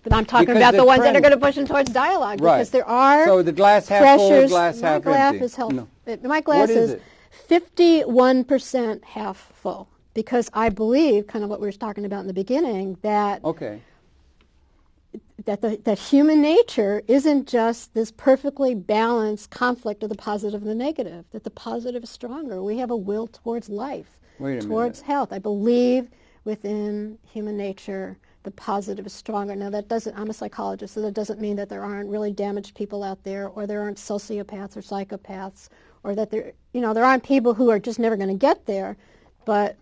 Speaker 2: But I'm talking
Speaker 1: Because
Speaker 2: about the ones that are
Speaker 1: trend-
Speaker 2: going to push them towards dialogue,
Speaker 1: Right.
Speaker 2: because there are
Speaker 1: So the glass half
Speaker 2: pressures.
Speaker 1: full, glass
Speaker 2: My
Speaker 1: half
Speaker 2: glass
Speaker 1: empty.
Speaker 2: is half.
Speaker 1: No.
Speaker 2: My glass
Speaker 1: What is
Speaker 2: is
Speaker 1: it?
Speaker 2: 51% half full, because I believe, kind of what we were talking about in the beginning, that
Speaker 1: Okay.
Speaker 2: that human nature isn't just this perfectly balanced conflict of the positive and the negative, that the positive is stronger. We have a will towards life,
Speaker 1: Wait a
Speaker 2: towards
Speaker 1: minute.
Speaker 2: health. I believe within human nature the positive is stronger. Now I'm a psychologist, so that doesn't mean that there aren't really damaged people out there, or there aren't sociopaths or psychopaths, or that there aren't people who are just never going to get there, but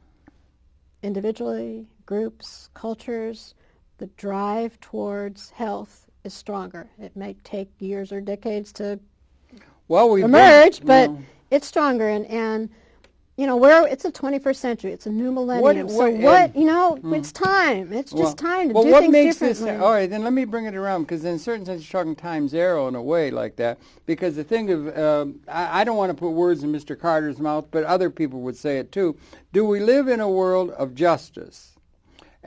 Speaker 2: individually, groups, cultures, the drive towards health is stronger. It may take years or decades to emerge, but it's stronger. And it's the 21st century. It's a new millennium. It's time. It's just time to do
Speaker 1: what
Speaker 2: things
Speaker 1: makes
Speaker 2: differently.
Speaker 1: This, all right, then let me bring it around, because in a certain sense you're talking time zero in a way like that. Because the thing of, I don't want to put words in Mr. Carter's mouth, but other people would say it too. Do we live in a world of justice?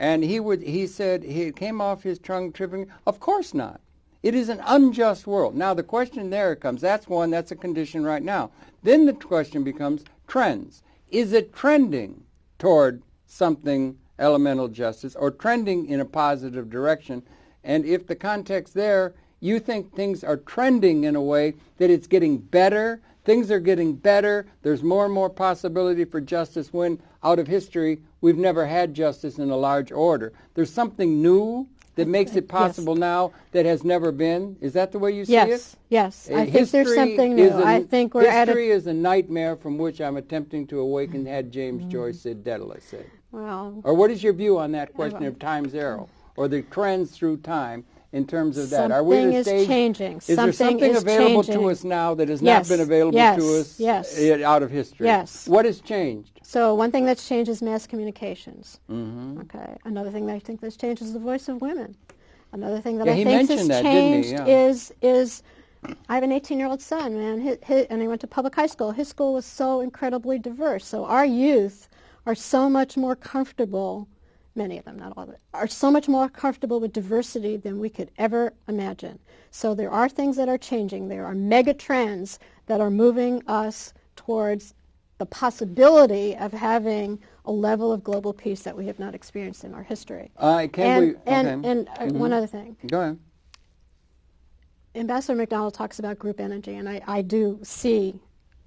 Speaker 1: And he said, he came off his tongue tripping, of course not. It is an unjust world. Now the question there comes, that's a condition right now. Then the question becomes trends. Is it trending toward something elemental justice, or trending in a positive direction? And if the context there, you think things are trending in a way that it's getting better, things are getting better, there's more and more possibility for justice, when out of history we've never had justice in a large order. There's something new that makes it possible now that has never been. Is that the way you see it?
Speaker 2: Yes. I think there's something new. I think we're at
Speaker 1: history is a nightmare from which I'm attempting to awaken, had James Joyce said, Daedalus said.
Speaker 2: Well,
Speaker 1: or what is your view on that question of time zero, or the trends through time in terms of that? Are we at a stage?
Speaker 2: Changing.
Speaker 1: Is there something available to us now that has not been available to us out of history?
Speaker 2: Yes.
Speaker 1: What has changed?
Speaker 2: So one thing that's changed is mass communications.
Speaker 1: Mm-hmm.
Speaker 2: Okay. Another thing that I think that's changed is the voice of women. Another thing that I
Speaker 1: he
Speaker 2: think
Speaker 1: mentioned
Speaker 2: has
Speaker 1: that, didn't he?
Speaker 2: changed is I have an 18-year-old son, man, and he went to public high school. His school was so incredibly diverse. So our youth are so much more comfortable, many of them, not all of them, are so much more comfortable with diversity than we could ever imagine. So there are things that are changing. There are mega trends that are moving us towards the possibility of having a level of global peace that we have not experienced in our history. And one other thing.
Speaker 1: Go ahead.
Speaker 2: Ambassador McDonald talks about group energy, and I do see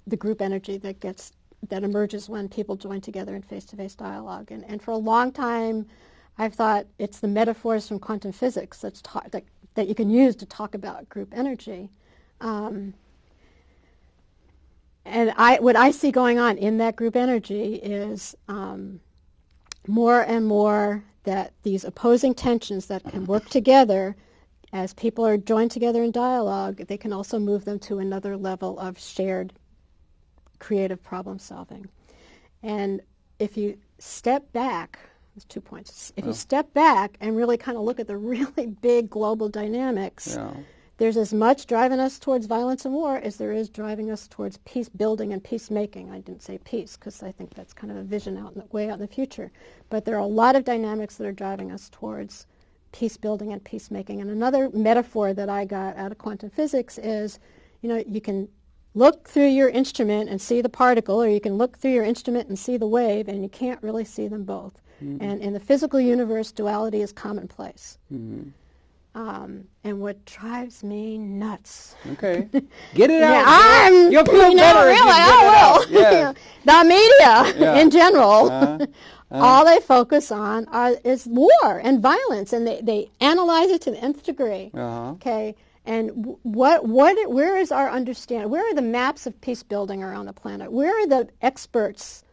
Speaker 2: the group energy that emerges when people join together in face-to-face dialogue. And for a long time, I've thought it's the metaphors from quantum physics that you can use to talk about group energy. And what I see going on in that group energy is more and more that these opposing tensions that can work together, as people are joined together in dialogue, they can also move them to another level of shared creative problem solving. And if you step back, there's 2 points. If you step back and really kind of look at the really big global dynamics, there's as much driving us towards violence and war as there is driving us towards peace building and peacemaking. I didn't say peace because I think that's kind of a vision way out in the future. But there are a lot of dynamics that are driving us towards peace building and peacemaking. And another metaphor that I got out of quantum physics is, you can look through your instrument and see the particle, or you can look through your instrument and see the wave, and you can't really see them both. Mm-hmm. And in the physical universe, duality is commonplace. Mm-hmm. And what drives me nuts.
Speaker 1: Okay. Get it out. You'll feel better
Speaker 2: really, I will.
Speaker 1: Yeah.
Speaker 2: The media in general, all they focus on is war and violence, and they analyze it to the nth degree. Okay. And where is our understanding? Where are the maps of peace building around the planet? Where are the experts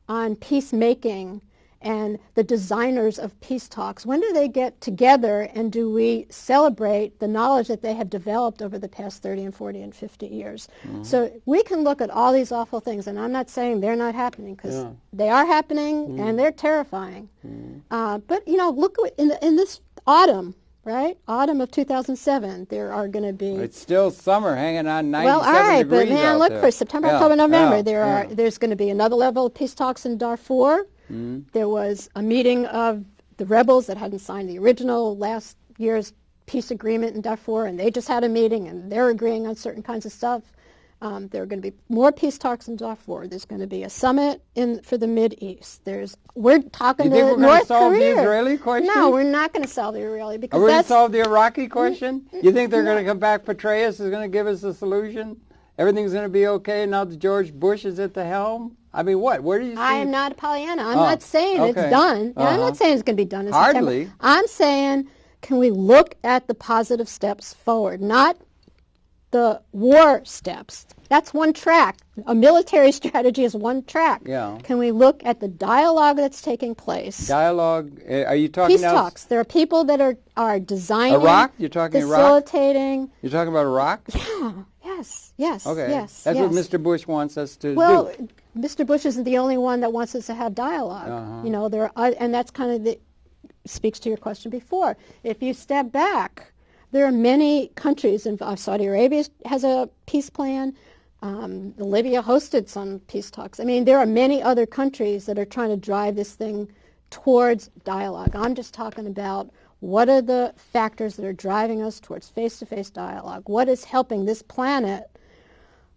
Speaker 2: on peacemaking and the designers of peace talks, when do they get together and do we celebrate the knowledge that they have developed over the past 30 and 40 and 50 years? So we can look at all these awful things, and I'm not saying they're not happening, because they are happening and they're terrifying. But, you know, look in this autumn, right? Autumn of 2007, there are going to be...
Speaker 1: It's still summer hanging on 97
Speaker 2: well, all right,
Speaker 1: degrees
Speaker 2: but man,
Speaker 1: out
Speaker 2: look
Speaker 1: there.
Speaker 2: for September, October, November.
Speaker 1: Yeah.
Speaker 2: There's going to be another level of peace talks in Darfur. There was a meeting of the rebels that hadn't signed the original last year's peace agreement in Darfur, and they just had a meeting, and they're agreeing on certain kinds of stuff. There are going to be more peace talks in Darfur. There's going to be a summit for the Mideast. We're talking to North Korea.
Speaker 1: You think we're going to solve the Israeli question?
Speaker 2: No, we're not going to solve the Israeli, because
Speaker 1: Are we going to solve the Iraqi question? You think they're going to come back, Petraeus is going to give us a solution? Everything's going to be okay now that George Bush is at the helm? I mean, what? Where do you see?
Speaker 2: I am not a Pollyanna. I'm not saying it's done. And I'm not saying it's going to be done in
Speaker 1: Hardly.
Speaker 2: September. I'm saying, can we look at the positive steps forward, not the war steps. That's one track. A military strategy is one track.
Speaker 1: Yeah.
Speaker 2: Can we look at the dialogue that's taking place?
Speaker 1: Dialogue? Are you talking
Speaker 2: Peace
Speaker 1: now?
Speaker 2: talks. There are people that are designing,
Speaker 1: Iraq? You're talking Iraq?
Speaker 2: facilitating.
Speaker 1: You're talking about Iraq?
Speaker 2: Yeah. Yes.
Speaker 1: Okay.
Speaker 2: Yes.
Speaker 1: That's
Speaker 2: yes.
Speaker 1: what Mr. Bush wants us to
Speaker 2: Well,
Speaker 1: do.
Speaker 2: Mr. Bush isn't the only one that wants us to have dialogue. You know, there are, and that's kind of speaks to your question before. If you step back, there are many countries involved. Saudi Arabia has a peace plan. Libya hosted some peace talks. I mean, there are many other countries that are trying to drive this thing towards dialogue. I'm just talking about what are the factors that are driving us towards face-to-face dialogue. What is helping this planet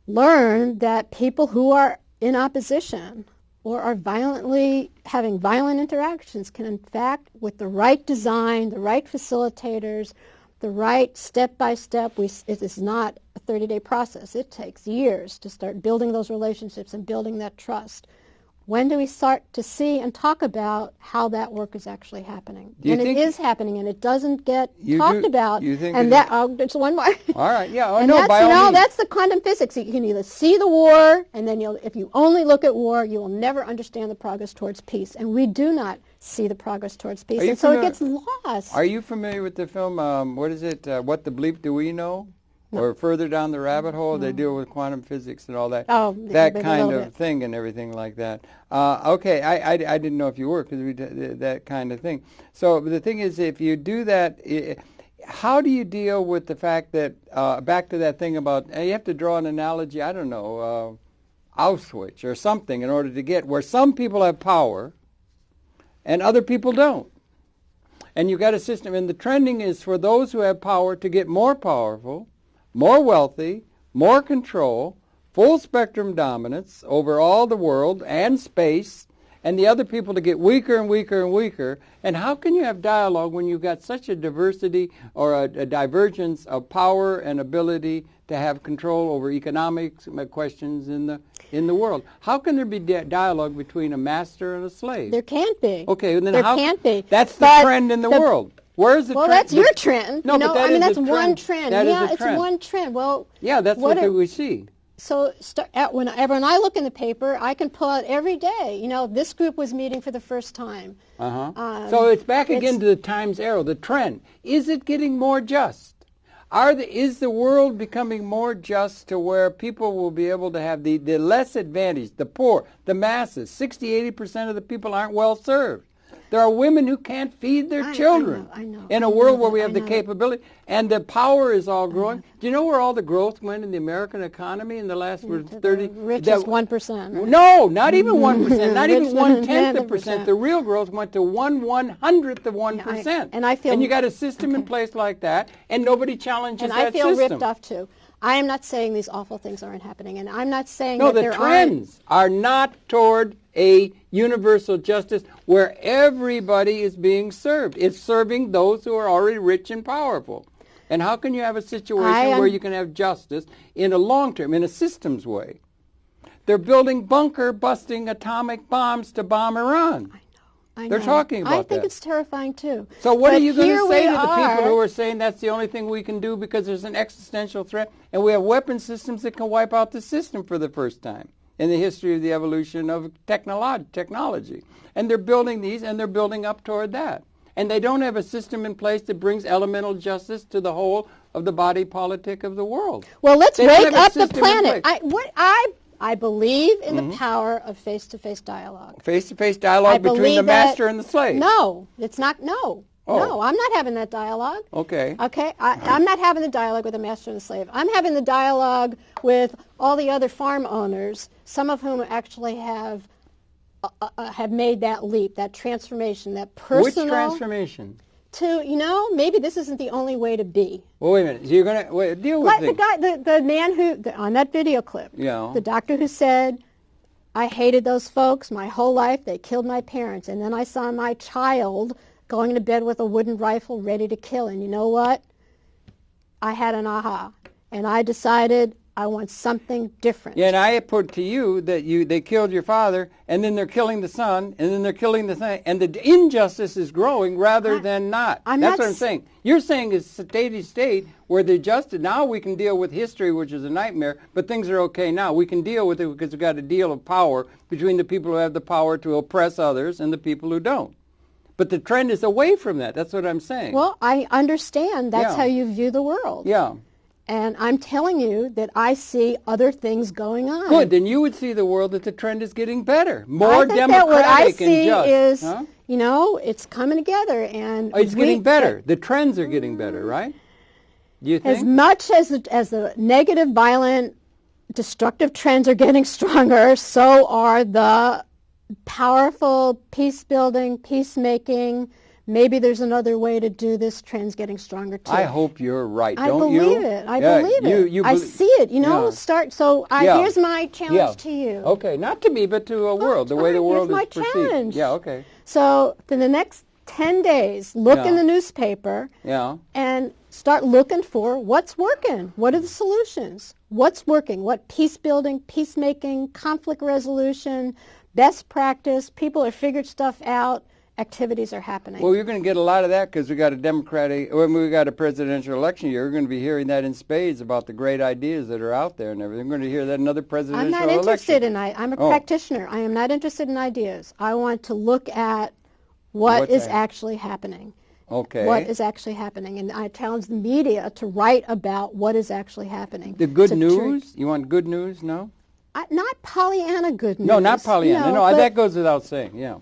Speaker 2: learn that people who are in opposition or are having violent interactions can, in fact, with the right design, the right facilitators, the right step-by-step, it is not a 30-day process. It takes years to start building those relationships and building that trust. When do we start to see and talk about how that work is actually happening? And it is happening, and it doesn't get talked about.
Speaker 1: You think
Speaker 2: and it's one more.
Speaker 1: All right, yeah. Oh,
Speaker 2: and
Speaker 1: no,
Speaker 2: that's,
Speaker 1: by all means.
Speaker 2: that's the quantum physics. You can either see the war, and then if you only look at war, you will never understand the progress towards peace. And we do not see the progress towards peace, and so it gets lost.
Speaker 1: Are you familiar with the film, what is it, What the Bleep Do We Know? No. Or Further Down the Rabbit Hole, they deal with quantum physics and all that.
Speaker 2: Oh,
Speaker 1: that kind of thing and everything like that. Okay, I didn't know if you were, because we did that kind of thing. So the thing is, if you do that, how do you deal with the fact that, back to that thing about, you have to draw an analogy, I don't know, Auschwitz or something in order to get where some people have power and other people don't. And you've got a system, and the trending is for those who have power to get more powerful, more wealthy, more control, full spectrum dominance over all the world and space, and the other people to get weaker and weaker and weaker. And how can you have dialogue when you've got such a diversity or a divergence of power and ability to have control over economic questions in the world? How can there be dialogue between a master and a slave?
Speaker 2: There can't be.
Speaker 1: Okay, and then
Speaker 2: there can't be.
Speaker 1: That's the trend in the world. Where's the
Speaker 2: well,
Speaker 1: trend?
Speaker 2: that's your trend.
Speaker 1: No, but that is
Speaker 2: that's
Speaker 1: a trend.
Speaker 2: one trend.
Speaker 1: That
Speaker 2: yeah,
Speaker 1: is a trend.
Speaker 2: It's one trend. Well,
Speaker 1: yeah, that's what we see.
Speaker 2: So whenever I look in the paper, I can pull out every day. You know, this group was meeting for the first time.
Speaker 1: So it's back again to the times arrow, the trend. Is it getting more just? Is the world becoming more just to where people will be able to have the less advantaged, the poor, the masses? 60-80% of the people aren't well served. There are women who can't feed their children.
Speaker 2: I know.
Speaker 1: In a world where we have the capability, and the power is all growing. Do you know where all the growth went in the American economy in the last 30?
Speaker 2: The richest 1%. Right?
Speaker 1: No, not even 1%, not even 1/10%. The real growth went to 1/100th of 1%. And you got a system in place like that, and nobody challenges that system.
Speaker 2: And I feel ripped off too. I am not saying these awful things aren't happening, and I'm not saying
Speaker 1: that
Speaker 2: there
Speaker 1: aren't. No, the trends are not toward a universal justice where everybody is being served. It's serving those who are already rich and powerful. And how can you have a situation where you can have justice in a long term, in a systems way? They're building bunker-busting atomic bombs to bomb Iran.
Speaker 2: I know.
Speaker 1: They're talking about that.
Speaker 2: I think it's terrifying, too.
Speaker 1: So what are you going to say to the people who are saying that's the only thing we can do because there's an existential threat and we have weapon systems that can wipe out the system for the first time? in the history of the evolution of technology. And they're building these, and they're building up toward that. And they don't have a system in place that brings elemental justice to the whole of the body politic of the world.
Speaker 2: Well, let's
Speaker 1: They don't
Speaker 2: wake
Speaker 1: have a
Speaker 2: up the
Speaker 1: system in
Speaker 2: planet.
Speaker 1: place.
Speaker 2: I believe in the power of face-to-face dialogue.
Speaker 1: Face-to-face dialogue between the master and the slave.
Speaker 2: No, it's not. No.
Speaker 1: Oh.
Speaker 2: No, I'm not having that dialogue.
Speaker 1: Okay.
Speaker 2: Okay, I'm not having the dialogue with the master and the slave. I'm having the dialogue with all the other farm owners, some of whom actually have made that leap, that transformation, that personal.
Speaker 1: Which transformation?
Speaker 2: To, maybe this isn't the only way to be.
Speaker 1: Well, wait a minute. So you're going to deal with
Speaker 2: Like the man who, on that video clip, the doctor who said, I hated those folks my whole life. They killed my parents. And then I saw my child going to bed with a wooden rifle ready to kill. And you know what? I had an aha. And I decided I want something different.
Speaker 1: Yeah, and I put to you that they killed your father, and then they're killing the son, and then they're killing the thing, and the injustice is growing rather than not. That's what I'm saying. You're saying it's steady state where the justice, now we can deal with history, which is a nightmare, but things are okay now. We can deal with it because we've got a deal of power between the people who have the power to oppress others and the people who don't. But the trend is away from that. That's what I'm saying.
Speaker 2: Well, I understand that's how you view the world.
Speaker 1: Yeah.
Speaker 2: And I'm telling you that I see other things going on.
Speaker 1: Good. Then you would see the world that the trend is getting better, more
Speaker 2: I think
Speaker 1: democratic
Speaker 2: that what I see
Speaker 1: and just.
Speaker 2: is,
Speaker 1: huh?
Speaker 2: It's coming together, and
Speaker 1: it's getting better. The trends are getting better, right? Do you think?
Speaker 2: As much as the negative, violent, destructive trends are getting stronger, so are the powerful peace-building, peacemaking. Maybe there's another way to do this. Trends getting stronger too.
Speaker 1: I hope you're right.
Speaker 2: I
Speaker 1: don't you?
Speaker 2: believe it. I believe it. I see it. Here's my challenge to you.
Speaker 1: Okay, not to me, but to a world. The way the world
Speaker 2: here's
Speaker 1: is
Speaker 2: my
Speaker 1: perceived.
Speaker 2: challenge.
Speaker 1: Yeah. Okay.
Speaker 2: So for the next 10 days, look in the newspaper. And start looking for what's working. What are the solutions? What's working? What peace building, peacemaking, conflict resolution, best practice? People have figured stuff out. Activities are happening.
Speaker 1: Well, you're going to get a lot of that because we got a presidential election year. We're going to be hearing that in spades about the great ideas that are out there and everything. We're going to hear that in another presidential election.
Speaker 2: I'm not interested in I'm a practitioner. I am not interested in ideas. I want to look at what is actually happening.
Speaker 1: Okay.
Speaker 2: What is actually happening. And I challenge the media to write about what is actually happening.
Speaker 1: The good news? You want good news? No?
Speaker 2: Not Pollyanna good news.
Speaker 1: No, not Pollyanna. No, that goes without saying, yeah.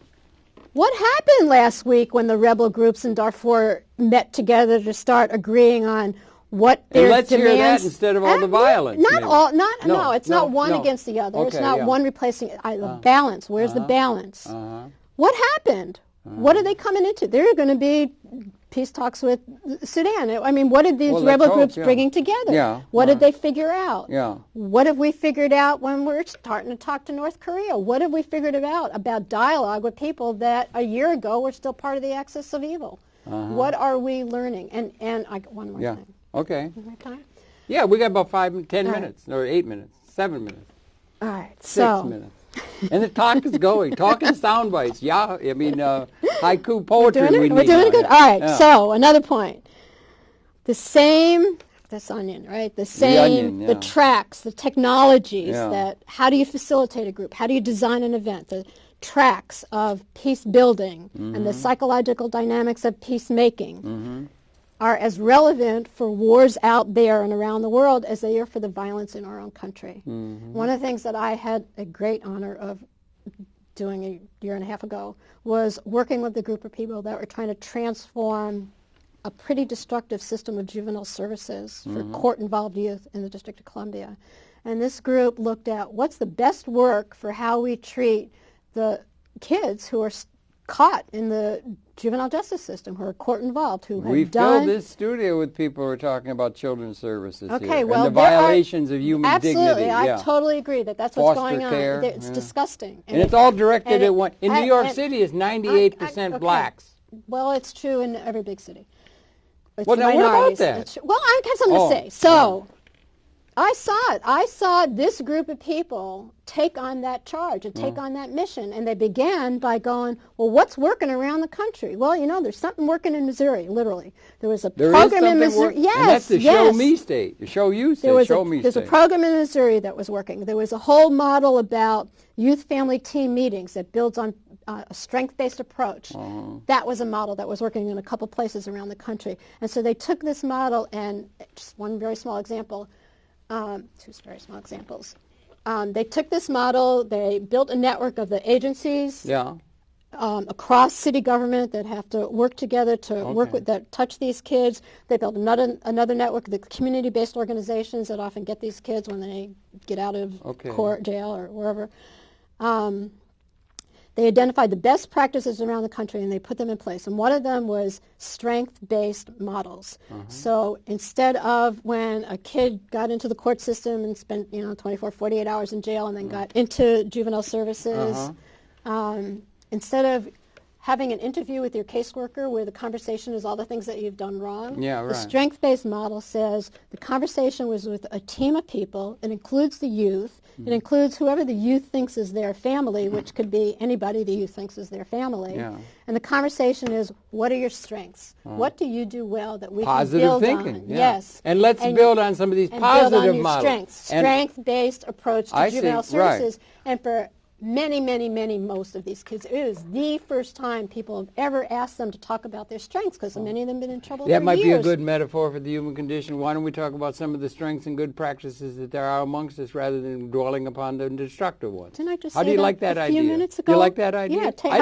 Speaker 2: What happened last week when the rebel groups in Darfur met together to start agreeing on what their
Speaker 1: let's
Speaker 2: demands?
Speaker 1: Hear that instead of all the violence.
Speaker 2: No, it's not one against the other. It's not one replacing the balance. Where's the balance? What happened? What are they coming into? There are going to be peace talks with Sudan. I mean, what did these rebel groups bringing together? What did they figure out? What have we figured out when we're starting to talk to North Korea? What have we figured out about dialogue with people that a year ago were still part of the axis of evil? What are we learning? And I got one more thing.
Speaker 1: Okay.
Speaker 2: More time?
Speaker 1: Yeah, we got about 10 minutes, or 8 minutes, 7 minutes.
Speaker 2: All right.
Speaker 1: 6 minutes. And the talk is going. Talking sound bites. Yeah, I mean, haiku poetry.
Speaker 2: We're doing good. All right, so another point. This onion, right? The tracks, the technologies how do you facilitate a group? How do you design an event? The tracks of peace building and the psychological dynamics of peacemaking are as relevant for wars out there and around the world as they are for the violence in our own country. One of the things that I had a great honor of doing a year and a half ago was working with a group of people that were trying to transform a pretty destructive system of juvenile services for court-involved youth in the District of Columbia. And this group looked at what's the best work for how we treat the kids who are caught in the juvenile justice system, who are court-involved, who have done...
Speaker 1: We filled this studio with people who are talking about children's services
Speaker 2: here, well,
Speaker 1: and the violations of human dignity.
Speaker 2: Absolutely, I totally agree that's what's going on.
Speaker 1: Care,
Speaker 2: it's disgusting.
Speaker 1: And it's all directed at one... In New York City, it's 98% blacks.
Speaker 2: Well, it's true in every big city. It's
Speaker 1: well, now what about that?
Speaker 2: Well, I have something to say. So, I saw it. I saw this group of people take on that charge and take on that mission. And they began by going, well, what's working around the country? Well, you know, there's something working in Missouri, literally. There was a program in Missouri. Yes,
Speaker 1: and that's the show me state, the show you state, show me state.
Speaker 2: There's a program in Missouri that was working. There was a whole model about youth family team meetings that builds on a strength-based approach. That was a model that was working in a couple places around the country. And so they took this model and, just one very small example, two very small examples. They took this model, they built a network of the agencies across city government that have to work together to work with, that touch these kids. They built another network of the community-based organizations that often get these kids when they get out of court, jail, or wherever. They identified the best practices around the country and they put them in place. And one of them was strength-based models. So instead of when a kid got into the court system and spent 24, 48 hours in jail and then got into juvenile services, instead of having an interview with your caseworker where the conversation is all the things that you've done wrong, the strength-based model says the conversation was with a team of people. It includes the youth. It includes whoever the youth thinks is their family, which could be anybody the youth thinks is their family. And the conversation is, what are your strengths? What do you do well that we can build
Speaker 1: thinking,
Speaker 2: on? Yes.
Speaker 1: And let's build on some of these positive models.
Speaker 2: Strength-based approach to juvenile services. And for most of these kids, it is the first time people have ever asked them to talk about their strengths because many of them have been in trouble for years.
Speaker 1: That might be a good metaphor for the human condition. Why don't we talk about some of the strengths and good practices that there are amongst us rather than dwelling upon the destructive ones?
Speaker 2: Didn't I just
Speaker 1: How
Speaker 2: say
Speaker 1: do you
Speaker 2: that
Speaker 1: like that
Speaker 2: a
Speaker 1: idea?
Speaker 2: few minutes ago?
Speaker 1: You like that idea?
Speaker 2: Yeah.
Speaker 1: I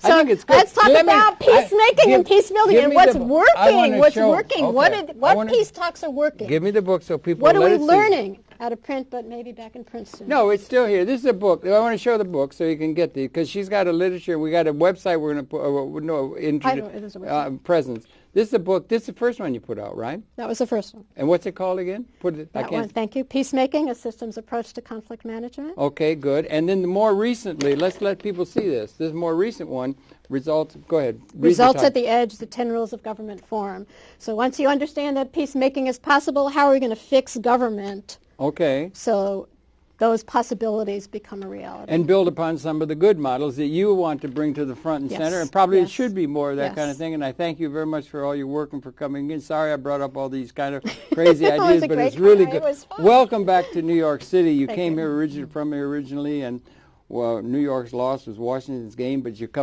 Speaker 1: think it's good.
Speaker 2: Let's talk about peacemaking and peace building and what's working. What's working? What peace talks are working?
Speaker 1: Give me the book so people
Speaker 2: What are we
Speaker 1: let it
Speaker 2: learning? Out of print, but maybe back in print soon.
Speaker 1: No, it's still here. This is a book. I want to show the book so you can get the, because she's got a literature. We got a website we're going to put, presence. This is a book. This is the first one you put out, right?
Speaker 2: That was the first one.
Speaker 1: And what's it called again?
Speaker 2: That one, thank you. Peacemaking, a systems approach to conflict management.
Speaker 1: Okay, good. And then more recently, let's let people see this. This more recent one, results, go ahead.
Speaker 2: Results at the Edge, the 10 Rules of Government Form. So once you understand that peacemaking is possible, how are we going to fix government?
Speaker 1: Okay.
Speaker 2: So those possibilities become a reality.
Speaker 1: And build upon some of the good models that you want to bring to the front and center. And probably it should be more of that kind of thing. And I thank you very much for all your work and for coming in. Sorry I brought up all these kind of crazy ideas, but it's really good. Welcome back to New York City. You came here from here originally, and well, New York's loss was Washington's gain, but you come